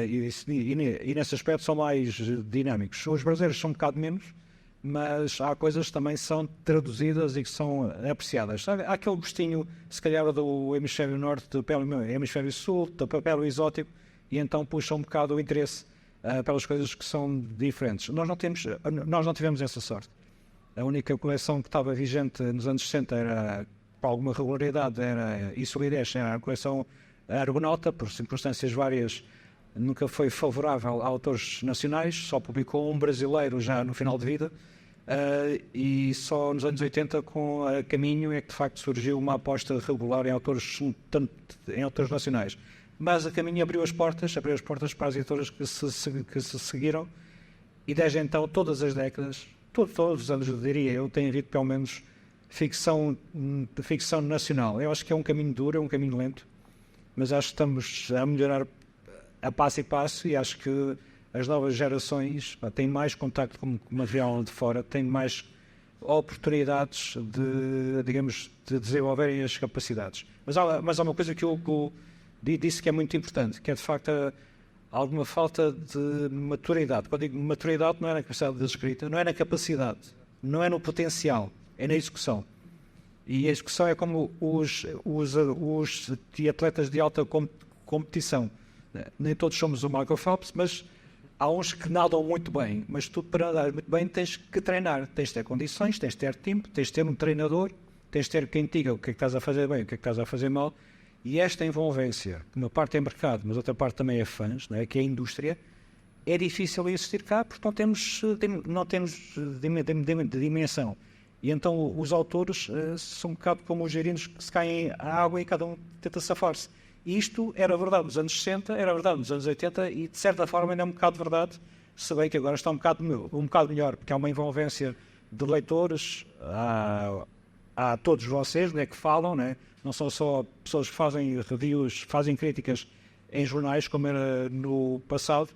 [SPEAKER 4] E nesse aspecto são mais dinâmicos. Os brasileiros são um bocado menos, mas há coisas que também são traduzidas e que são apreciadas. Sabe? Há aquele gostinho, se calhar, do hemisfério norte, do hemisfério sul, do papel exótico, e então puxa um bocado o interesse pelas coisas que são diferentes. Nós não tivemos essa sorte. A única coleção que estava vigente nos anos 60 era, com alguma regularidade e solidez, era a coleção Argonauta, por circunstâncias várias, nunca foi favorável a autores nacionais, só publicou um brasileiro já no final de vida, e só nos anos 80, com a Caminho, é que de facto surgiu uma aposta regular em autores nacionais. Mas a Caminho abriu as portas para as editoras que se seguiram, e desde então, todas as décadas, todos os anos, eu diria, eu tenho havido pelo menos ficção nacional. Eu acho que é um caminho duro, é um caminho lento, mas acho que estamos a melhorar a passo e passo, e acho que as novas gerações têm mais contacto com material de fora, têm mais oportunidades de desenvolverem as capacidades. Mas há uma coisa que eu disse que é muito importante, que é de facto alguma falta de maturidade. Quando digo maturidade, não é na capacidade de escrita, não é na capacidade, não é no potencial, é na execução. E a execução é como os atletas de alta competição. Nem todos somos o Michael Phelps, mas há uns que nadam muito bem. Mas tu, para nadar muito bem, tens que treinar. Tens de ter condições, tens de ter tempo, tens de ter um treinador, tens de ter quem te diga o que é que estás a fazer bem, o que é que estás a fazer mal. E esta envolvência, que uma parte é mercado, mas outra parte também é fãs, não é? Que é a indústria, é difícil existir cá porque não temos dimensão. E então os autores são um bocado como os gerinos que se caem à água e cada um tenta safar-se. E isto era verdade nos anos 60, era verdade nos anos 80 e de certa forma ainda é um bocado verdade, se bem que agora está um bocado melhor, porque há uma envolvência de leitores, há todos vocês, né, que falam, né? Não são só pessoas que fazem reviews, fazem críticas em jornais como era no passado.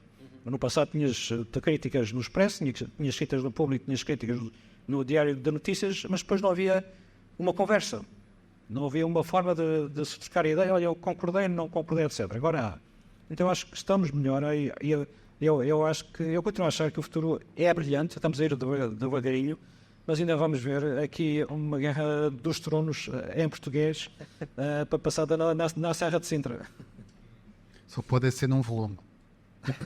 [SPEAKER 4] No passado tinhas críticas no Expresso, tinhas críticas no Público, tinhas críticas no Diário de Notícias, mas depois não havia uma conversa. Não havia uma forma de se trocar a ideia, olha, eu concordei, não concordei, etc. Agora há. Então acho que estamos melhor. Eu continuo a achar que o futuro é brilhante, estamos a ir devagarinho, mas ainda vamos ver aqui uma guerra dos tronos em português para passada na Serra de Sintra.
[SPEAKER 1] Só pode ser num volume.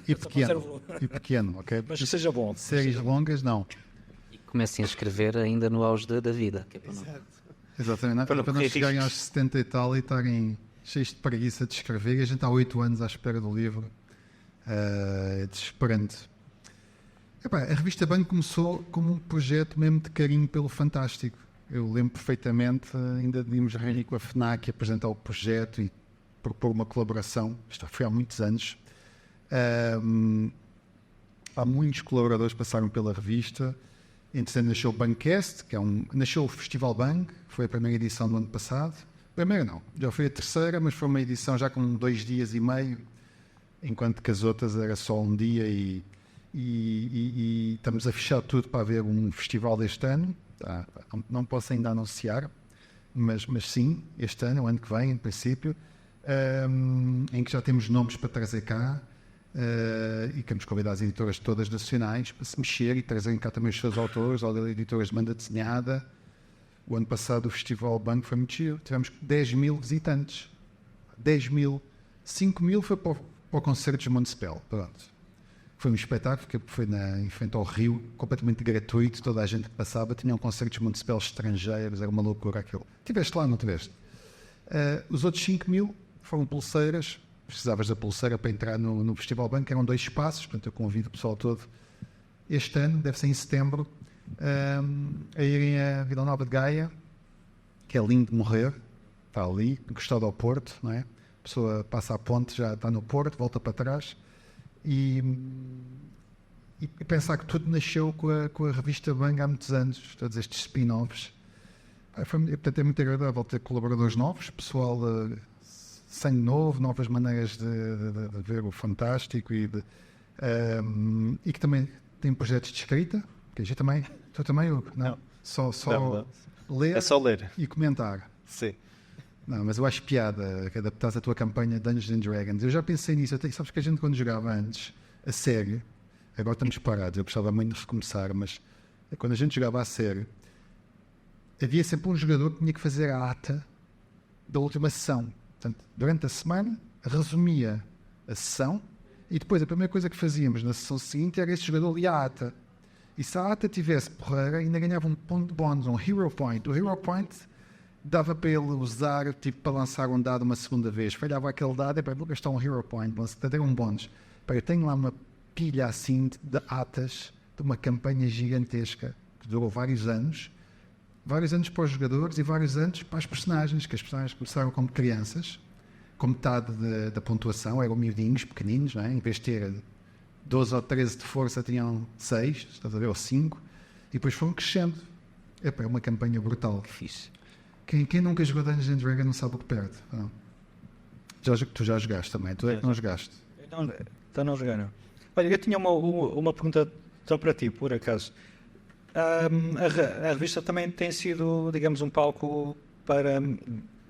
[SPEAKER 1] E pequeno, ok?
[SPEAKER 4] Mas que seja bom.
[SPEAKER 1] Séries longas, não.
[SPEAKER 2] E comecem a escrever ainda no auge da vida. Que é para não...
[SPEAKER 1] Exatamente, para não chegarem aos 70 e tal e estarem cheios de preguiça de escrever. E a gente há 8 anos à espera do livro. É desesperante. Epá, a revista Bang começou como um projeto mesmo de carinho pelo Fantástico. Eu lembro perfeitamente, ainda íamos reunir com a FNAC, apresentar o projeto e propor uma colaboração. Isto foi há muitos anos. Há muitos colaboradores que passaram pela revista. Entretanto, nasceu o Bangcast, nasceu o Festival Bang, foi a primeira edição do ano passado. Primeira não, já foi a terceira, mas foi uma edição já com 2 dias e meio, enquanto que as outras era só um dia e estamos a fechar tudo para haver um festival deste ano. Não posso ainda anunciar, mas sim, este ano, o ano que vem, em princípio, em que já temos nomes para trazer cá. E queremos convidar as editoras todas nacionais para se mexer e trazerem cá também os seus autores, ou editoras de banda desenhada. O ano passado o Festival Bang foi muito giro, tivemos 10 mil visitantes. 10 mil. 5 mil foi para o concerto de Montespel. Pronto. Foi um espetáculo que foi em frente ao Rio, completamente gratuito, toda a gente que passava tinha um concerto de Montespel estrangeiros, era uma loucura aquilo. Tiveste lá, não tiveste? Os outros 5 mil foram pulseiras. Precisavas da pulseira para entrar no Festival Bang, que eram 2 espaços, portanto eu convido o pessoal todo este ano, deve ser em setembro, a irem a Vila Nova de Gaia, que é lindo de morrer, está ali, encostado ao Porto, não é? A pessoa passa a ponte, já está no Porto, volta para trás, e pensar que tudo nasceu com a revista Bang há muitos anos, todos estes spin-offs. Portanto é muito agradável ter colaboradores novos, pessoal... sangue novo, novas maneiras de ver o Fantástico e que também tem projetos de escrita, que a gente também, tu também, não. Só
[SPEAKER 3] não.
[SPEAKER 1] Ler,
[SPEAKER 3] é só ler
[SPEAKER 1] e comentar.
[SPEAKER 3] Sim.
[SPEAKER 1] Não, mas eu acho piada que adaptares a tua campanha Dungeons and Dragons. Eu já pensei nisso, sabes que a gente quando jogava antes a série, agora estamos parados, eu gostava muito de recomeçar, mas quando a gente jogava a série havia sempre um jogador que tinha que fazer a ata da última sessão. Portanto, durante a semana, resumia a sessão e depois a primeira coisa que fazíamos na sessão seguinte era esse jogador lia a ata. E se a ata tivesse porreira, ainda ganhava um ponto de bónus, um Hero Point. O Hero Point dava para ele usar, tipo, para lançar um dado uma segunda vez. Falhava aquele dado, vou gastar um Hero Point, portanto era um bónus. Eu tenho lá uma pilha assim de atas de uma campanha gigantesca que durou vários anos para os jogadores e vários anos para as personagens, que as personagens começaram como crianças, com metade da pontuação, eram miudinhos, pequeninos, não é? Em vez de ter 12 ou 13 de força, tinham 6, estás a ver, ou 5, e depois foram crescendo. É uma campanha brutal.
[SPEAKER 2] Que fixe.
[SPEAKER 1] Quem nunca jogou Dungeons and Dragons não sabe o que perde. Não. Tu já jogaste também, tu é que não jogaste.
[SPEAKER 4] Então não jogaram. Olha, eu tinha uma pergunta só para ti, por acaso. A revista também tem sido, digamos, um palco para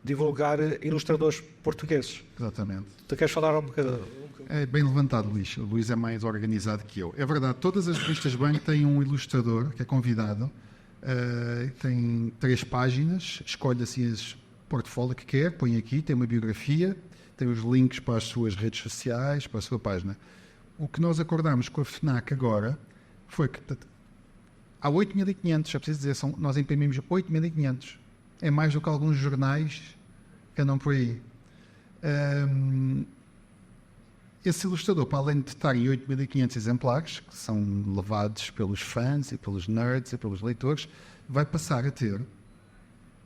[SPEAKER 4] divulgar ilustradores portugueses.
[SPEAKER 1] Exatamente.
[SPEAKER 4] Tu queres falar um bocadinho?
[SPEAKER 1] É bem levantado, Luís. O Luís é mais organizado que eu. É verdade, todas as revistas Bang têm um ilustrador que é convidado. Tem 3 páginas, escolhe assim o portfólio que quer, põe aqui, tem uma biografia, tem os links para as suas redes sociais, para a sua página. O que nós acordámos com a FNAC agora foi que há 8.500, já preciso dizer, nós imprimimos 8.500. É mais do que alguns jornais que andam por aí. Esse ilustrador, para além de estar em 8.500 exemplares, que são levados pelos fãs e pelos nerds e pelos leitores, vai passar a ter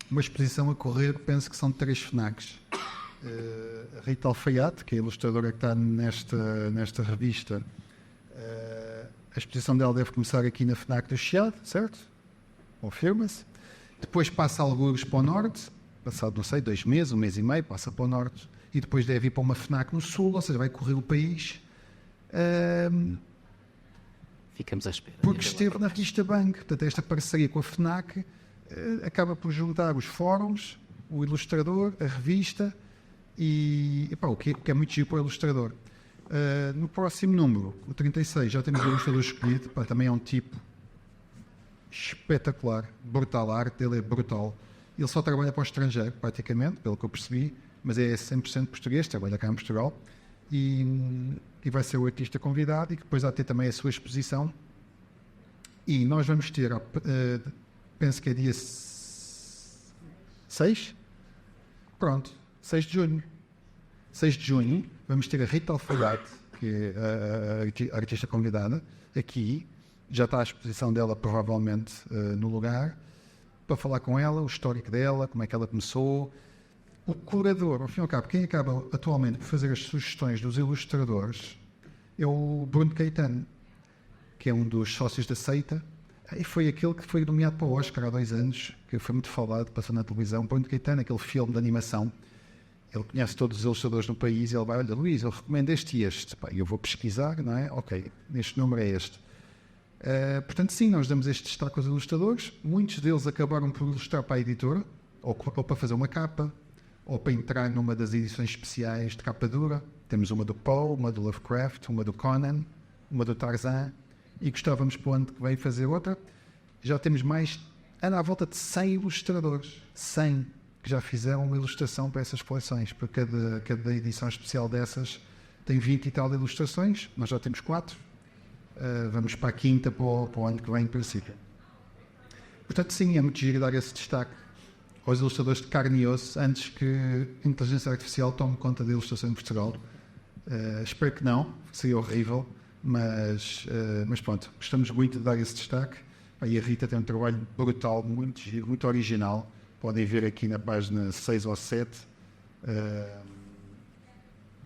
[SPEAKER 1] uma exposição a correr, penso que são 3 FNACs. A Rita Alfaiate, que é a ilustradora que está nesta revista, a exposição dela deve começar aqui na FNAC do Chiado, certo? Confirma-se. Depois passa algures para o norte, passado, não sei, 2 meses, 1 mês e meio, passa para o norte, e depois deve ir para uma FNAC no sul, ou seja, vai correr o país.
[SPEAKER 2] Ficamos à espera.
[SPEAKER 1] Porque esteve na revista Bang. Portanto, esta parceria com a FNAC acaba por juntar os fóruns, o ilustrador, a revista e o que é muito giro para o ilustrador. No próximo número, o 36, já temos o ilustrador escolhido. Também é um tipo espetacular, brutal. A arte dele é brutal. Ele só trabalha para o estrangeiro, praticamente, pelo que eu percebi, mas é 100% português, trabalha cá em Portugal. E vai ser o artista convidado, e depois há de ter também a sua exposição. E nós vamos ter, penso que é dia 6? Pronto, 6 de junho. 6 de junho vamos ter a Rita Alfaiate, que é a artista convidada, aqui. Já está a exposição dela provavelmente no lugar, para falar com ela, o histórico dela, como é que ela começou. O curador, ao fim e ao cabo, quem acaba atualmente por fazer as sugestões dos ilustradores é o Bruno Caetano, que é um dos sócios da Seita, e foi aquele que foi nomeado para o Oscar há 2 anos, que foi muito falado, passou na televisão. Bruno Caetano, aquele filme de animação, ele conhece todos os ilustradores no país, e ele vai, olha, Luís, eu recomendo este e este. E eu vou pesquisar, não é? Ok, este número é este. Portanto, sim, nós damos este destaque aos ilustradores. Muitos deles acabaram por ilustrar para a editora, ou para fazer uma capa, ou para entrar numa das edições especiais de capa dura. Temos uma do Poe, uma do Lovecraft, uma do Conan, uma do Tarzan, e gostávamos para o ano que vem fazer outra. Já temos mais, anda à volta de 100 ilustradores, 100, que já fizeram uma ilustração para essas coleções. Para cada edição especial dessas tem 20 e tal ilustrações, nós já temos 4. Vamos para a 5ª para o ano que vem, em princípio. Portanto, sim, é muito giro dar esse destaque aos ilustradores de carne e osso, antes que a inteligência artificial tome conta da ilustração em Portugal. Espero que não, seria horrível, mas pronto, gostamos muito de dar esse destaque. E a Rita tem um trabalho brutal, muito giro, muito original. Podem ver aqui na página 6 ou 7.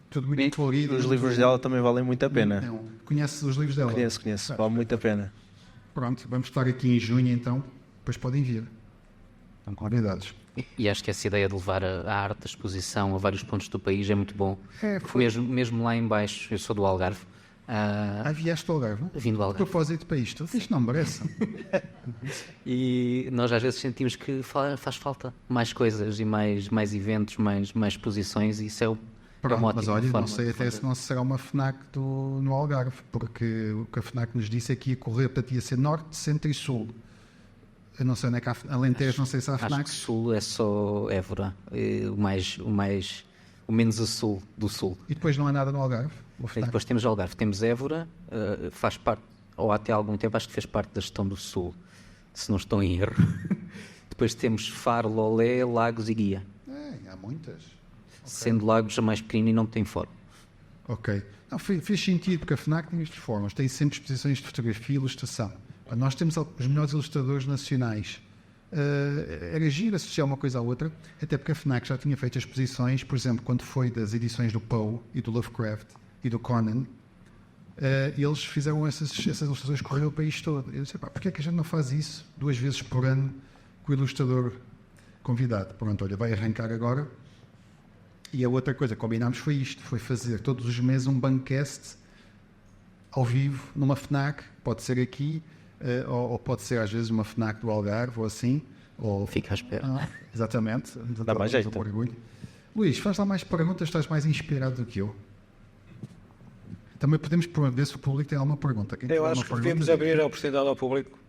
[SPEAKER 1] Tudo muito colorido.
[SPEAKER 3] Os livros dela também valem muito a pena.
[SPEAKER 1] Conheces os livros dela?
[SPEAKER 3] Conheço, vale muito a pena.
[SPEAKER 1] Pronto, vamos estar aqui em junho então, depois podem vir. Estão convidados.
[SPEAKER 2] E acho que essa ideia de levar a arte, a exposição a vários pontos do país é muito bom. Mesmo lá em baixo, eu sou do Algarve.
[SPEAKER 1] Vieste do Algarve?
[SPEAKER 2] Vim do Algarve.
[SPEAKER 1] A propósito para isto não merece.
[SPEAKER 2] E nós às vezes sentimos que faz falta mais coisas e mais eventos, mais exposições, e isso é uma ótima
[SPEAKER 1] mas olha,
[SPEAKER 2] forma
[SPEAKER 1] não sei até se não será uma FNAC no Algarve, porque o que a FNAC nos disse é que ia correr, portanto ia ser Norte, Centro e Sul. Eu não sei onde é que há Alentejo, não sei se há FNAC.
[SPEAKER 2] Acho que Sul é só Évora, o menos a sul do Sul.
[SPEAKER 1] E depois não há nada no Algarve?
[SPEAKER 2] E depois temos Algarve, temos Évora, faz parte, ou até há algum tempo acho que fez parte da gestão do Sul, se não estou em erro. Depois temos Faro, Lolé, Lagos e Guia.
[SPEAKER 1] Há muitas.
[SPEAKER 2] Sendo Lagos a mais pequena e não tem fórum.
[SPEAKER 1] Ok. Não, fez sentido, porque a FNAC tem estes fóruns, tem sempre exposições de fotografia e ilustração. Nós temos os melhores ilustradores nacionais. Era giro associar uma coisa à outra, até porque a FNAC já tinha feito exposições, por exemplo, quando foi das edições do Poe e do Lovecraft e do Conan, eles fizeram essas ilustrações correr o país todo. Eu disse, porquê é que a gente não faz isso 2 vezes por ano com o ilustrador convidado? Pronto, olha, vai arrancar agora. E a outra coisa que combinámos foi isto, foi fazer todos os meses um Bangcast ao vivo, numa FNAC, pode ser aqui, ou pode ser às vezes uma FNAC do Algarve ou assim. Ou...
[SPEAKER 2] Fica à espera.
[SPEAKER 1] Exatamente.
[SPEAKER 3] Dá mais jeito.
[SPEAKER 1] Um orgulho. Luís, faz lá mais perguntas, estás mais inspirado do que eu. Também podemos ver se o público tem alguma pergunta. Quem
[SPEAKER 4] Eu
[SPEAKER 1] tiver
[SPEAKER 4] acho
[SPEAKER 1] uma
[SPEAKER 4] que
[SPEAKER 1] pergunta,
[SPEAKER 4] devíamos abrir a oportunidade ao público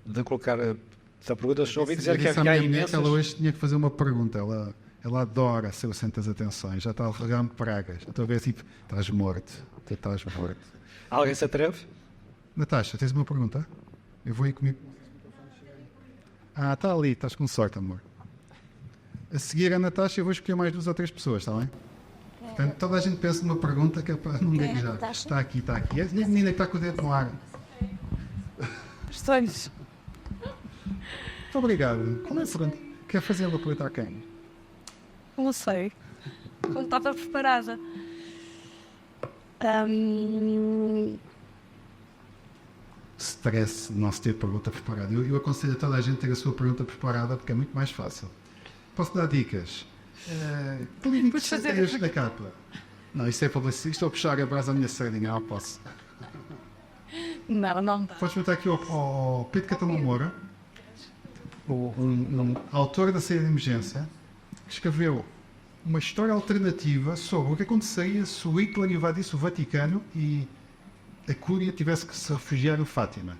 [SPEAKER 4] de colocar essa pergunta. Só ouvi dizer que
[SPEAKER 1] disse à
[SPEAKER 4] havia
[SPEAKER 1] minha mulher
[SPEAKER 4] imensas.
[SPEAKER 1] que ela hoje tinha que fazer uma pergunta. Ela adora ser o centro das atenções. Já está a regar-me pragas. Já estou a ver assim, estás morto. Tu estás morto.
[SPEAKER 4] Alguém se atreve?
[SPEAKER 1] Natasha, tens uma pergunta? Eu vou ir comigo. Está ali, estás com sorte, amor. A seguir a Natasha, eu vou escolher mais 2 ou 3 pessoas, está bem? Portanto, toda a gente pensa numa pergunta que é para não gaguejar.
[SPEAKER 5] Natasha?
[SPEAKER 1] Está aqui, está aqui. É a menina que está com o dedo no ar.
[SPEAKER 5] Estranhos.
[SPEAKER 1] Muito obrigado. Qual é a pergunta? Quer fazer uma pergunta a quem?
[SPEAKER 5] Não sei. Não estava preparada.
[SPEAKER 1] Stress de não se ter pergunta preparada. Eu aconselho a toda a gente ter a sua pergunta preparada porque é muito mais fácil. Posso dar dicas? Clínico de sardinhas na capa. Não, isso é publicidade. Estou a puxar a brasa à minha sardinha. Não posso.
[SPEAKER 5] Não, não dá.
[SPEAKER 1] Podes perguntar aqui ao Pedro Catalão Moura, um autor da série de emergência, que escreveu uma história alternativa sobre o que aconteceria se o Hitler invadisse o Vaticano e a Cúria tivesse que se refugiar no Fátima.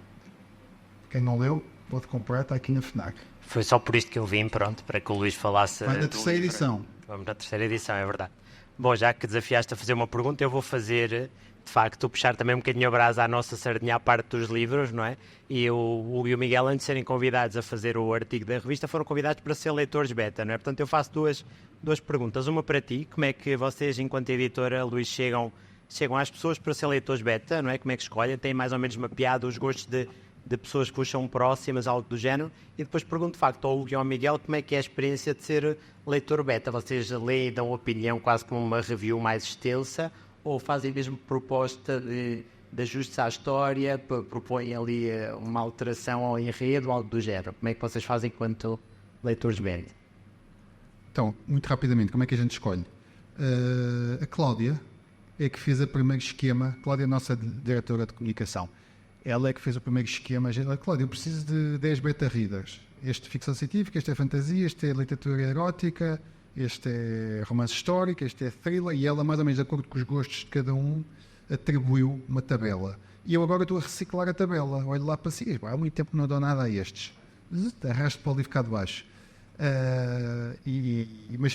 [SPEAKER 1] Quem não leu, pode comprar, está aqui na FNAC.
[SPEAKER 6] Foi só por isto que eu vim, pronto, para que o Luís falasse.
[SPEAKER 1] Vai na
[SPEAKER 6] do
[SPEAKER 1] terceira
[SPEAKER 6] livro.
[SPEAKER 1] edição.
[SPEAKER 6] Vamos na terceira edição, é verdade. Bom, já que desafiaste a fazer uma pergunta, eu vou fazer, de facto, puxar também um bocadinho a brasa à nossa sardinha à parte dos livros, não é? E o Hugo e o Miguel, antes de serem convidados a fazer o artigo da revista, foram convidados para ser leitores beta, não é? Portanto, eu faço duas perguntas. Uma para ti, como é que vocês, enquanto editora, Luís, chegam às pessoas para ser leitores beta, não é? Como é que escolhem? Têm mais ou menos mapeado os gostos de pessoas que vos são próximas, algo do género? E depois pergunto, de facto, ao Hugo e ao Miguel, como é que é a experiência de ser leitor beta? Vocês leem e dão opinião quase como uma review mais extensa, ou fazem mesmo proposta de ajustes à história, propõem ali uma alteração ao enredo, algo do género? Como é que vocês fazem enquanto leitores beta?
[SPEAKER 1] Então, muito rapidamente, como é que a gente escolhe? A Cláudia é que fez o primeiro esquema. Cláudia é a nossa diretora de comunicação. Ela é que fez o primeiro esquema. Cláudia, eu preciso de 10 beta readers. Este é ficção científica, este é fantasia, este é literatura erótica, este é romance histórico, este é thriller, e ela, mais ou menos de acordo com os gostos de cada um, atribuiu uma tabela. E eu agora estou a reciclar a tabela. Olho lá para si, há muito tempo que não dou nada a estes. Arrasto para o livro cá de baixo.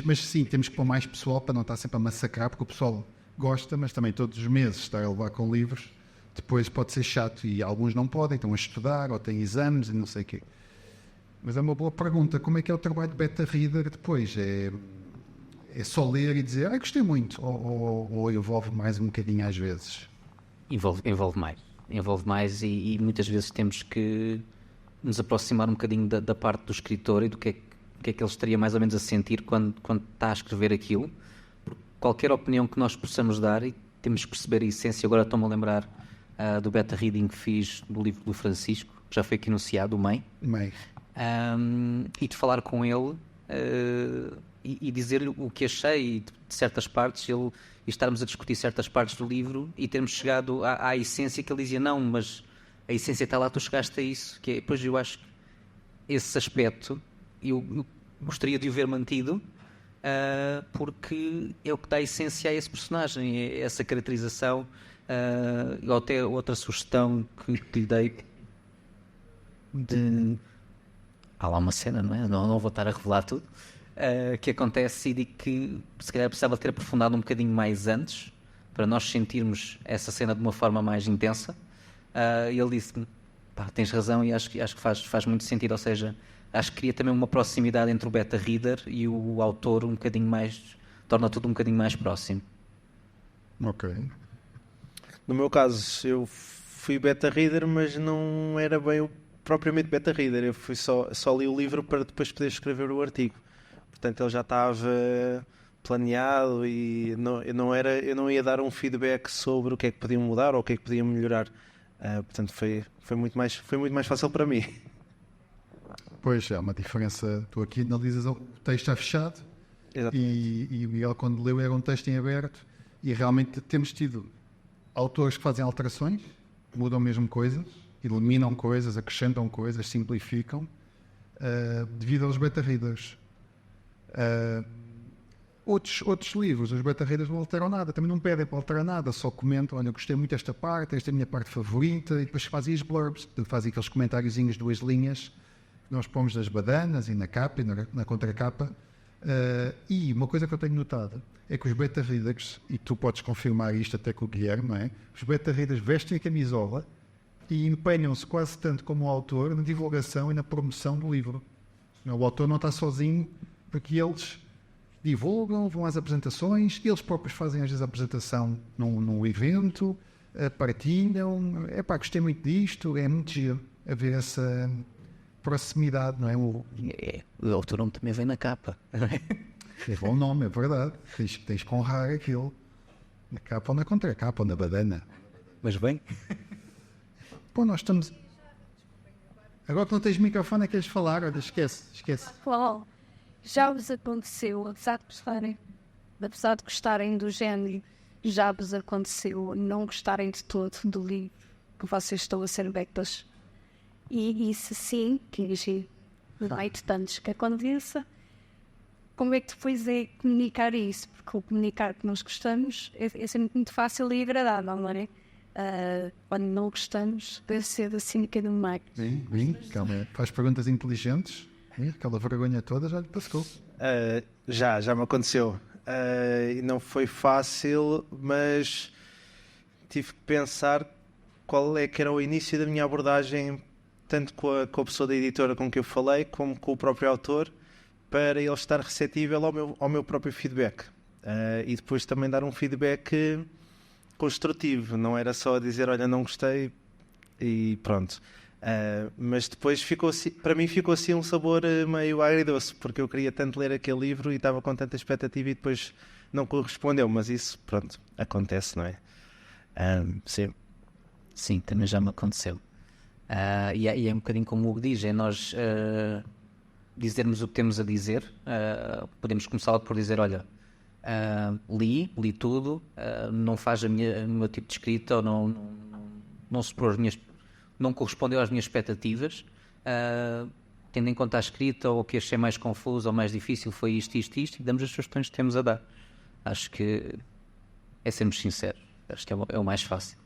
[SPEAKER 1] Mas sim, temos que pôr mais pessoal para não estar sempre a massacrar, porque o pessoal gosta, mas também todos os meses estar a levar com livros, depois pode ser chato, e alguns não podem, estão a estudar, ou têm exames e não sei o quê. Mas é uma boa pergunta, como é que é o trabalho de beta reader depois? É só ler e dizer, gostei muito, ou envolve mais um bocadinho às vezes?
[SPEAKER 2] Envolve mais e muitas vezes temos que nos aproximar um bocadinho da parte do escritor e do que é que ele estaria mais ou menos a sentir quando está a escrever aquilo. Porque qualquer opinião que nós possamos dar, e temos que perceber a essência. Agora estou-me a lembrar do beta reading que fiz do livro do Francisco, que já foi aqui anunciado, o MEI. E de falar com ele e dizer-lhe o que achei de certas partes, e estarmos a discutir certas partes do livro e termos chegado à essência, que ele dizia, não, mas a essência está lá, tu chegaste a isso. Que é, depois eu acho que esse aspecto eu gostaria de o ver mantido, porque é o que dá essência a esse personagem, é essa caracterização. Ou até outra sugestão que lhe dei há lá uma cena, não é? Não vou estar a revelar tudo, que acontece, e digo que se calhar precisava ter aprofundado um bocadinho mais antes, para nós sentirmos essa cena de uma forma mais intensa. E ele disse-me, tens razão, e acho que faz muito sentido. Ou seja, acho que cria também uma proximidade entre o beta reader e o autor, um bocadinho mais, torna tudo um bocadinho mais próximo.
[SPEAKER 1] Ok.
[SPEAKER 3] No meu caso, eu fui beta reader, mas não era bem propriamente beta reader. Eu fui só li o livro para depois poder escrever o artigo. Portanto, ele já estava planeado e eu não ia dar um feedback sobre o que é que podia mudar ou o que é que podia melhorar. Portanto, foi muito mais fácil para mim.
[SPEAKER 1] Pois, é uma diferença. Tu aqui analisas o texto está fechado. E o Miguel, quando leu, era um texto em aberto, e realmente temos tido autores que fazem alterações, mudam mesmo coisas, eliminam coisas, acrescentam coisas, simplificam, devido aos beta-readers. Outros livros, os beta-readers não alteram nada, também não pedem para alterar nada, só comentam, olha, eu gostei muito desta parte, esta é a minha parte favorita, e depois fazem os blurbs, fazem aqueles comentáriozinhos, 2 linhas, que nós pomos nas badanas e na capa e na contracapa. E uma coisa que eu tenho notado é que os beta-readers, e tu podes confirmar isto até com o Guilherme, não é? Os beta-readers vestem a camisola e empenham-se quase tanto como o autor na divulgação e na promoção do livro. O autor não está sozinho, porque eles divulgam, vão às apresentações, eles próprios fazem às vezes a apresentação num evento, partilham, gostei muito disto, é muito giro haver essa proximidade, não é?
[SPEAKER 2] O autor nome também vem na capa.
[SPEAKER 1] É bom nome, é verdade, tens que honrar aquilo, na capa ou na contracapa ou na badana.
[SPEAKER 2] Mas bem,
[SPEAKER 1] Pô, nós estamos... Agora que não tens microfone é que queres falar, olha, esquece.
[SPEAKER 5] Qual? Já vos aconteceu, apesar de gostarem do género, já vos aconteceu não gostarem de todo do livro que vocês estão a ser betas? E se sim, que não é de tantos que aconteça, como é que depois é comunicar isso? Porque o comunicar que nós gostamos é sempre muito fácil e agradável, não é? Quando não gostamos, deve ser assim um bocadinho mais.
[SPEAKER 1] Sim, calma, faz perguntas inteligentes, aquela vergonha toda já lhe passou.
[SPEAKER 3] Já me aconteceu. E não foi fácil, mas tive que pensar qual é que era o início da minha abordagem, tanto com a pessoa da editora com que eu falei, como com o próprio autor, para ele estar receptível ao meu próprio feedback. E depois também dar um feedback construtivo, não era só dizer, olha, não gostei e pronto. Mas depois para mim ficou assim um sabor meio agridoce, porque eu queria tanto ler aquele livro e estava com tanta expectativa e depois não correspondeu, mas isso, pronto, acontece, não é? Sim.
[SPEAKER 2] sim, também já me aconteceu. E é um bocadinho como o Hugo diz, é nós dizermos o que temos a dizer. Podemos começar por dizer, olha, li tudo, não faz o meu tipo de escrita, ou não superou não correspondeu às minhas expectativas, tendo em conta a escrita, ou o que achei mais confuso ou mais difícil foi isto, e damos as sugestões que temos a dar. Acho que é sermos sinceros, acho que é o mais fácil.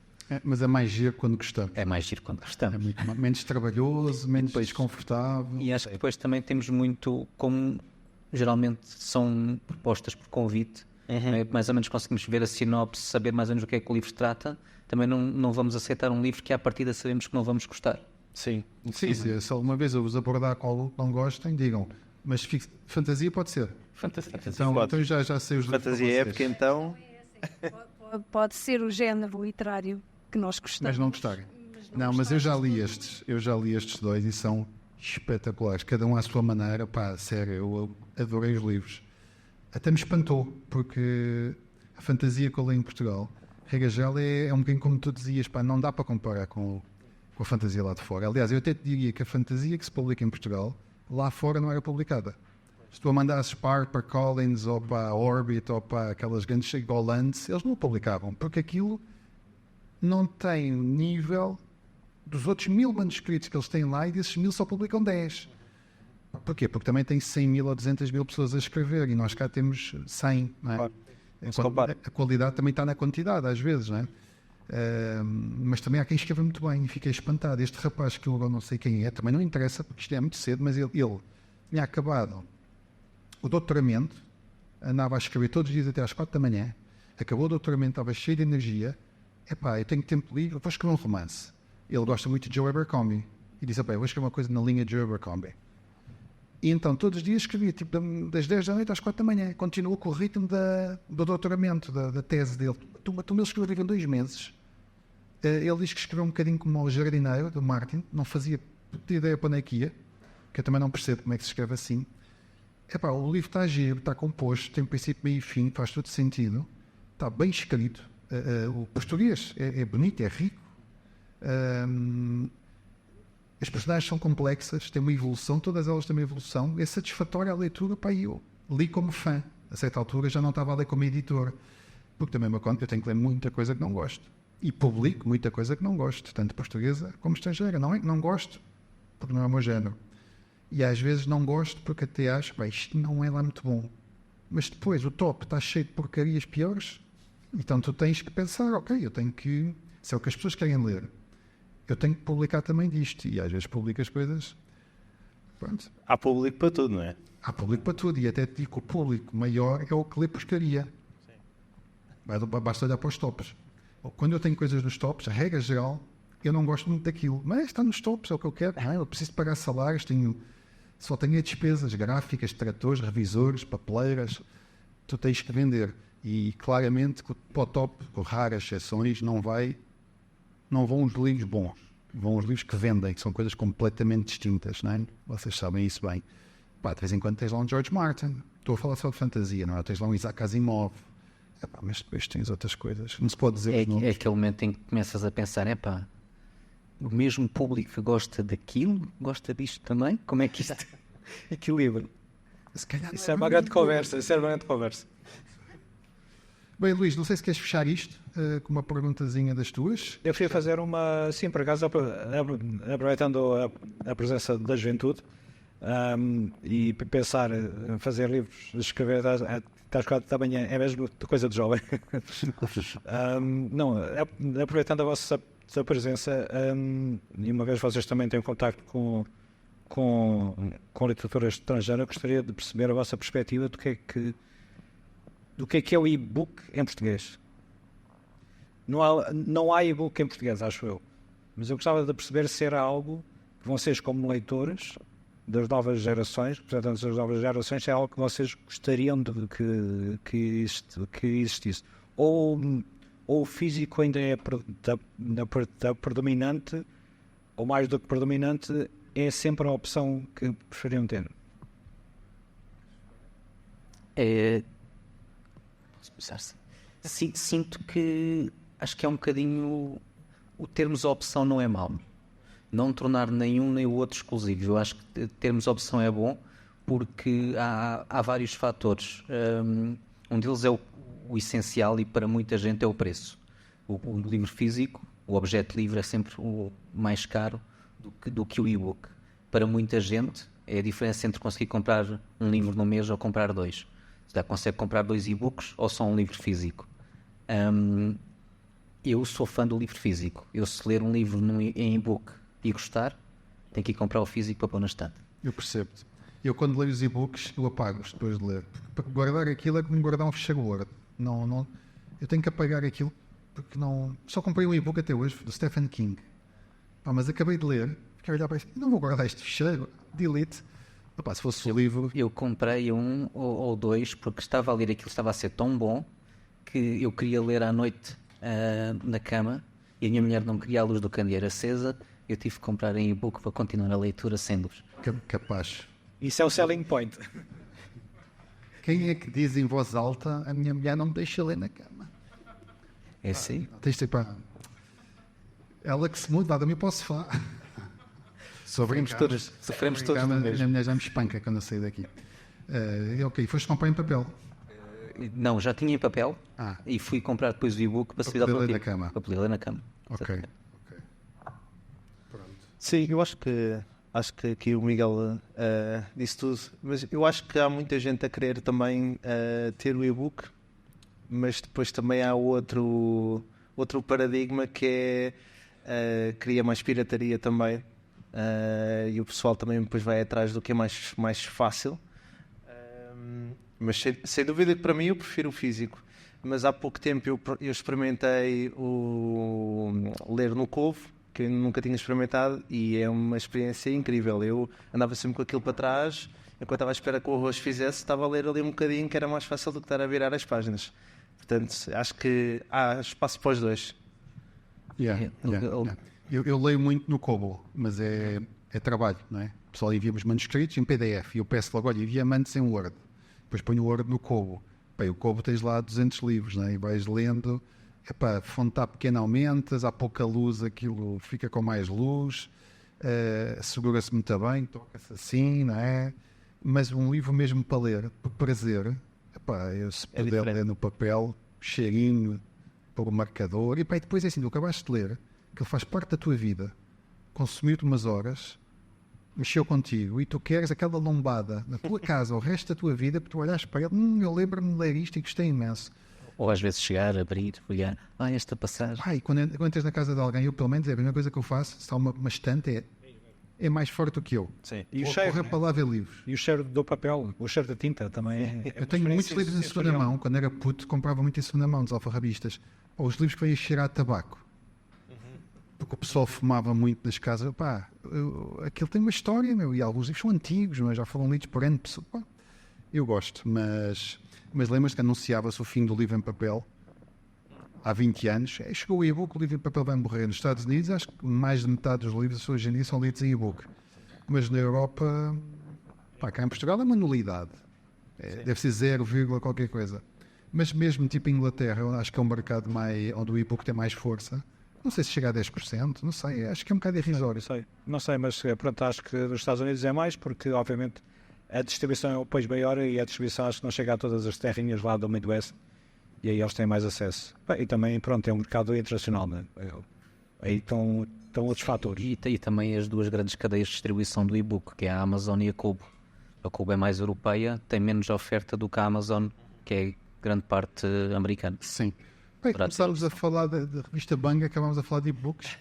[SPEAKER 1] Mas é mais giro quando gostamos.
[SPEAKER 2] É mais giro quando
[SPEAKER 1] É
[SPEAKER 2] gostamos.
[SPEAKER 1] muito menos trabalhoso, menos desconfortável.
[SPEAKER 2] E acho que depois também temos muito, como geralmente são propostas por convite, mais ou menos conseguimos ver a sinopse, saber mais ou menos o que é que o livro trata, também não vamos aceitar um livro que à partida sabemos que não vamos gostar.
[SPEAKER 3] Sim.
[SPEAKER 1] Se alguma vez eu vos abordar com algo que não gostem, digam, mas fantasia pode ser.
[SPEAKER 2] Fantástico.
[SPEAKER 1] Então já sei os livros para
[SPEAKER 3] Fantasia
[SPEAKER 1] vocês.
[SPEAKER 3] épica, então.
[SPEAKER 5] Pode ser o género literário que nós
[SPEAKER 1] Mas
[SPEAKER 5] gostamos.
[SPEAKER 1] não gostarem. Não, mas eu já li estes 2 e são espetaculares, cada um à sua maneira, pá, sério, eu adorei os livros. Até me espantou, porque a fantasia que eu leio em Portugal, regra geral, é um bocadinho como tu dizias, pá, não dá para comparar com a fantasia lá de fora. Aliás, eu até te diria que a fantasia que se publica em Portugal, lá fora não era publicada. Se tu a mandasses para HarperCollins ou para a Orbit ou para aquelas grandes Golands, eles não o publicavam, porque aquilo não tem nível dos outros 1000 manuscritos que eles têm lá, e desses 1000 só publicam 10. Porquê? Porque também tem 100.000 ou 200.000 pessoas a escrever e nós cá temos 100, não é?
[SPEAKER 3] Claro.
[SPEAKER 1] A qualidade também está na quantidade, às vezes, não é? Mas também há quem escreva muito bem, e fiquei espantado. Este rapaz, que eu não sei quem é, também não interessa, porque isto é muito cedo, mas ele tinha acabado o doutoramento, andava a escrever todos os dias até às 4 da manhã, acabou o doutoramento, estava cheio de energia. Epá, eu tenho tempo livre, vou escrever um romance. Ele gosta muito de Joe Abercrombie e disse, eu vou escrever uma coisa na linha de Joe Abercrombie. E então todos os dias escrevia, tipo, das 10 da noite às 4 da manhã, continuou com o ritmo do doutoramento, da tese dele. Ele escreveu em 2 meses. Ele diz que escreveu um bocadinho como o Jardineiro, do Martin, não fazia ideia para onde é que ia, que eu também não percebo como é que se escreve assim. Epá, o livro está giro, está composto, tem princípio, meio e fim, faz todo sentido, está bem escrito. O português é bonito, é rico. As personagens são complexas, têm uma evolução, todas elas têm uma evolução. É satisfatória a leitura, pá, eu li como fã. A certa altura já não estava a ler como editor, porque também eu tenho que ler muita coisa que não gosto. E publico muita coisa que não gosto, tanto portuguesa como estrangeira. Não é que não gosto, porque não é o meu género. E às vezes não gosto porque até acho, bem, isto não é lá muito bom. Mas depois o top está cheio de porcarias piores, então tu tens que pensar, ok, eu tenho que... Se é o que as pessoas querem ler, eu tenho que publicar também disto. E às vezes publico as coisas... Pronto.
[SPEAKER 3] Há público para tudo, não é?
[SPEAKER 1] Há público para tudo. E até te digo que o público maior é o que lê porcaria. Basta olhar para os tops. Quando eu tenho coisas nos tops, a regra geral, eu não gosto muito daquilo. Mas está nos tops, é o que eu quero. Eu preciso pagar salários, só tenho despesas gráficas, tratores, revisores, papeleiras. Tu tens que vender. E claramente, para o top, com raras exceções, não vão os livros bons. Vão os livros que vendem, que são coisas completamente distintas, não é? Vocês sabem isso bem. De vez em quando tens lá um George Martin. Estou a falar só de fantasia, não é? Tens lá um Isaac Asimov. Mas depois tens outras coisas. Não se pode dizer os nomes.
[SPEAKER 2] É aquele momento em que começas a pensar, o mesmo público que gosta daquilo, gosta disto também? Como é que isto equilibra?
[SPEAKER 1] Se calhar
[SPEAKER 4] Isso é uma grande conversa.
[SPEAKER 1] Bem, Luís, não sei se queres fechar isto com uma perguntazinha das tuas.
[SPEAKER 4] Eu fui fazer uma, sim, por acaso, aproveitando a presença da juventude e pensar em fazer livros, escrever, também é mesmo coisa de jovem. Não, aproveitando a vossa presença, e uma vez vocês também têm contacto com literatura estrangeira, gostaria de perceber a vossa perspectiva do que é o e-book em português. Não há e-book em português, acho eu. Mas eu gostava de perceber se era algo que vocês, como leitores das novas gerações, representantes das novas gerações, é algo que vocês gostariam de que existisse. Ou o físico ainda é predominante, ou mais do que predominante, é sempre a opção que preferiam ter.
[SPEAKER 2] Sinto que acho que é um bocadinho o termos a opção não é mau. Não tornar nenhum nem o outro exclusivo. Eu acho que termos a opção é bom porque há vários fatores. Um deles é o essencial e para muita gente é o preço. O livro físico, o objeto livre é sempre o mais caro do que o e-book. Para muita gente é a diferença entre conseguir comprar um livro no mês ou comprar dois. Já consegue comprar 2 e-books ou só um livro físico. Eu sou fã do livro físico. Eu, se ler um livro em e-book e gostar, tenho que ir comprar o físico para pôr na estante.
[SPEAKER 1] Eu percebo-te. Eu, quando leio os e-books, eu apago-os depois de ler. Para guardar aquilo é como guardar um ficheiro Word. Não, eu tenho que apagar aquilo porque não... Só comprei um e-book até hoje, do Stephen King. Mas acabei de ler, fiquei a olhar para isso. Não vou guardar este ficheiro. Delete. Se fosse o livro...
[SPEAKER 2] Eu comprei um ou 2 porque estava a ler aquilo, estava a ser tão bom que eu queria ler à noite na cama e a minha mulher não queria a luz do candeeiro acesa. Eu tive que comprar em e-book para continuar a leitura sem luz.
[SPEAKER 1] Capaz.
[SPEAKER 4] Isso é o selling point.
[SPEAKER 1] Quem é que diz em voz alta a minha mulher não me deixa ler na cama?
[SPEAKER 2] É assim?
[SPEAKER 1] Tens de para... Ela que se muda, dá-me para o sofá.
[SPEAKER 2] Sofremos todos
[SPEAKER 1] A minha mulher já me espanca quando eu saio daqui. Ok, foste comprar em papel.
[SPEAKER 2] Não, já tinha em papel e fui comprar depois o e-book para
[SPEAKER 1] poder ler na cama.
[SPEAKER 2] Para poder ler na cama.
[SPEAKER 1] Ok.
[SPEAKER 3] Sim, eu acho que aqui o Miguel disse tudo, mas eu acho que há muita gente a querer também ter o e-book, mas depois também há outro paradigma que cria mais pirataria também, e o pessoal também depois vai atrás do que é mais fácil, mas sem dúvida que para mim eu prefiro o físico. Mas há pouco tempo eu experimentei ler no Kobo, que eu nunca tinha experimentado, e é uma experiência incrível. Eu andava sempre com aquilo para trás, enquanto estava à espera que o arroz fizesse, estava a ler ali um bocadinho, que era mais fácil do que estar a virar as páginas. Portanto, acho que há espaço para os dois.
[SPEAKER 1] Eu leio muito no Kobo, mas é trabalho, não é? O pessoal envia-me os manuscritos em PDF e eu peço logo, olha, envia-me em Word. Depois ponho o Word no Kobo. O Kobo tens lá 200 livros, não é? E vais lendo... a fonte está pequena, aumentas, há pouca luz, aquilo fica com mais luz, segura-se muito bem, toca-se assim, não é? Mas um livro mesmo para ler, por prazer, eu se puder ler no papel, cheirinho, pôr o marcador, e pá, e depois é assim, tu acabaste de ler, que ele faz parte da tua vida, consumiu-te umas horas, mexeu contigo, e tu queres aquela lombada na tua casa, o resto da tua vida, porque tu olhas para ele, eu lembro-me de ler isto e gostei imenso.
[SPEAKER 2] Ou às vezes chegar, abrir, olhar, esta passagem.
[SPEAKER 1] Ai, quando entras na casa de alguém, eu pelo menos é a primeira coisa que eu faço, se está uma estante, é mais forte do que eu.
[SPEAKER 3] Sim.
[SPEAKER 4] E o
[SPEAKER 1] Vou
[SPEAKER 4] cheiro,
[SPEAKER 1] correr
[SPEAKER 4] né?
[SPEAKER 1] para lá ver livros.
[SPEAKER 4] E o cheiro do papel, o cheiro da tinta também
[SPEAKER 1] Eu tenho muitos livros em segunda mão. Quando era puto, comprava muito em segunda mão, dos alfarrabistas. Ou os livros que vêm a cheirar a tabaco. Porque o pessoal fumava muito nas casas. Pá, aquilo tem uma história, meu. E alguns livros são antigos, mas já foram lidos por N pessoas. Pá, eu gosto, mas lembras-te que anunciava-se o fim do livro em papel há 20 anos. Chegou o e-book, o livro em papel vai morrer. Nos Estados Unidos, acho que mais de metade dos livros hoje em dia são lidos em e-book. Mas na Europa, pá, cá em Portugal é uma nulidade. Deve ser 0, qualquer coisa. Mas mesmo tipo Inglaterra, eu acho que é um mercado onde o e-book tem mais força. Não sei se chega a 10%, não sei, acho que é um bocado irrisório.
[SPEAKER 4] Não sei, mas pronto, acho que nos Estados Unidos é mais, porque obviamente a distribuição é o país maior e a distribuição acho que não chega a todas as terrinhas lá do Midwest e aí eles têm mais acesso. Bem, e também, pronto, é um mercado internacional, né? Aí estão outros fatores.
[SPEAKER 2] E também as duas grandes cadeias de distribuição do e-book, que é a Amazon e a Kobo. A Kobo é mais europeia, tem menos oferta do que a Amazon, que é grande parte americana.
[SPEAKER 1] Sim. Bem, começámos a falar da revista Bang, acabámos a falar de e-books.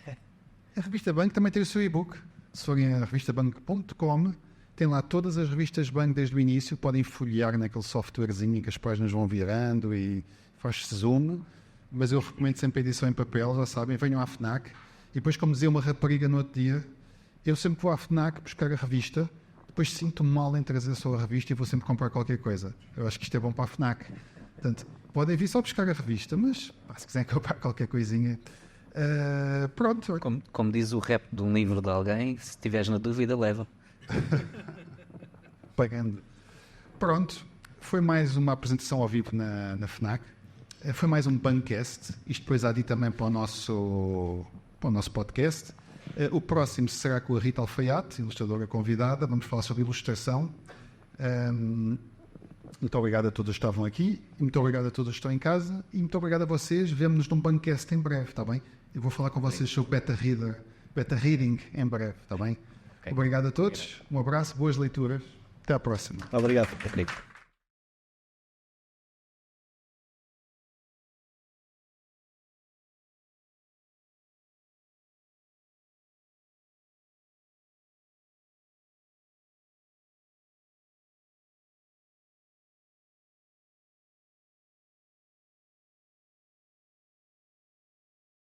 [SPEAKER 1] A revista Bang também tem o seu e-book. Se forem a revistabang.com, tem lá todas as revistas Bang desde o início, podem folhear naquele softwarezinho que as páginas vão virando e faz-se zoom, mas eu recomendo sempre a edição em papel, já sabem, venham à FNAC. E depois, como dizia uma rapariga no outro dia, eu sempre vou à FNAC buscar a revista, depois sinto-me mal em trazer só a revista e vou sempre comprar qualquer coisa. Eu acho que isto é bom para a FNAC. Portanto, podem vir só buscar a revista, mas se quiserem comprar qualquer coisinha, pronto.
[SPEAKER 2] Como diz o rap de um livro de alguém, se estiveres na dúvida, leva.
[SPEAKER 1] Pagando. Pronto, foi mais uma apresentação ao vivo na FNAC. Foi mais um Bangcast. Isto depois há de ir também para o nosso podcast. O próximo será com a Rita Alfaiate, ilustradora convidada. Vamos falar sobre ilustração. Muito obrigado a todos que estavam aqui. Muito obrigado a todos que estão em casa. E muito obrigado a vocês. Vemo-nos num Bangcast em breve, está bem? Eu vou falar com vocês sobre beta reading em breve, está bem? Okay. Obrigado a todos. Um abraço, boas leituras. Até à próxima.
[SPEAKER 3] Obrigado.
[SPEAKER 2] Okay.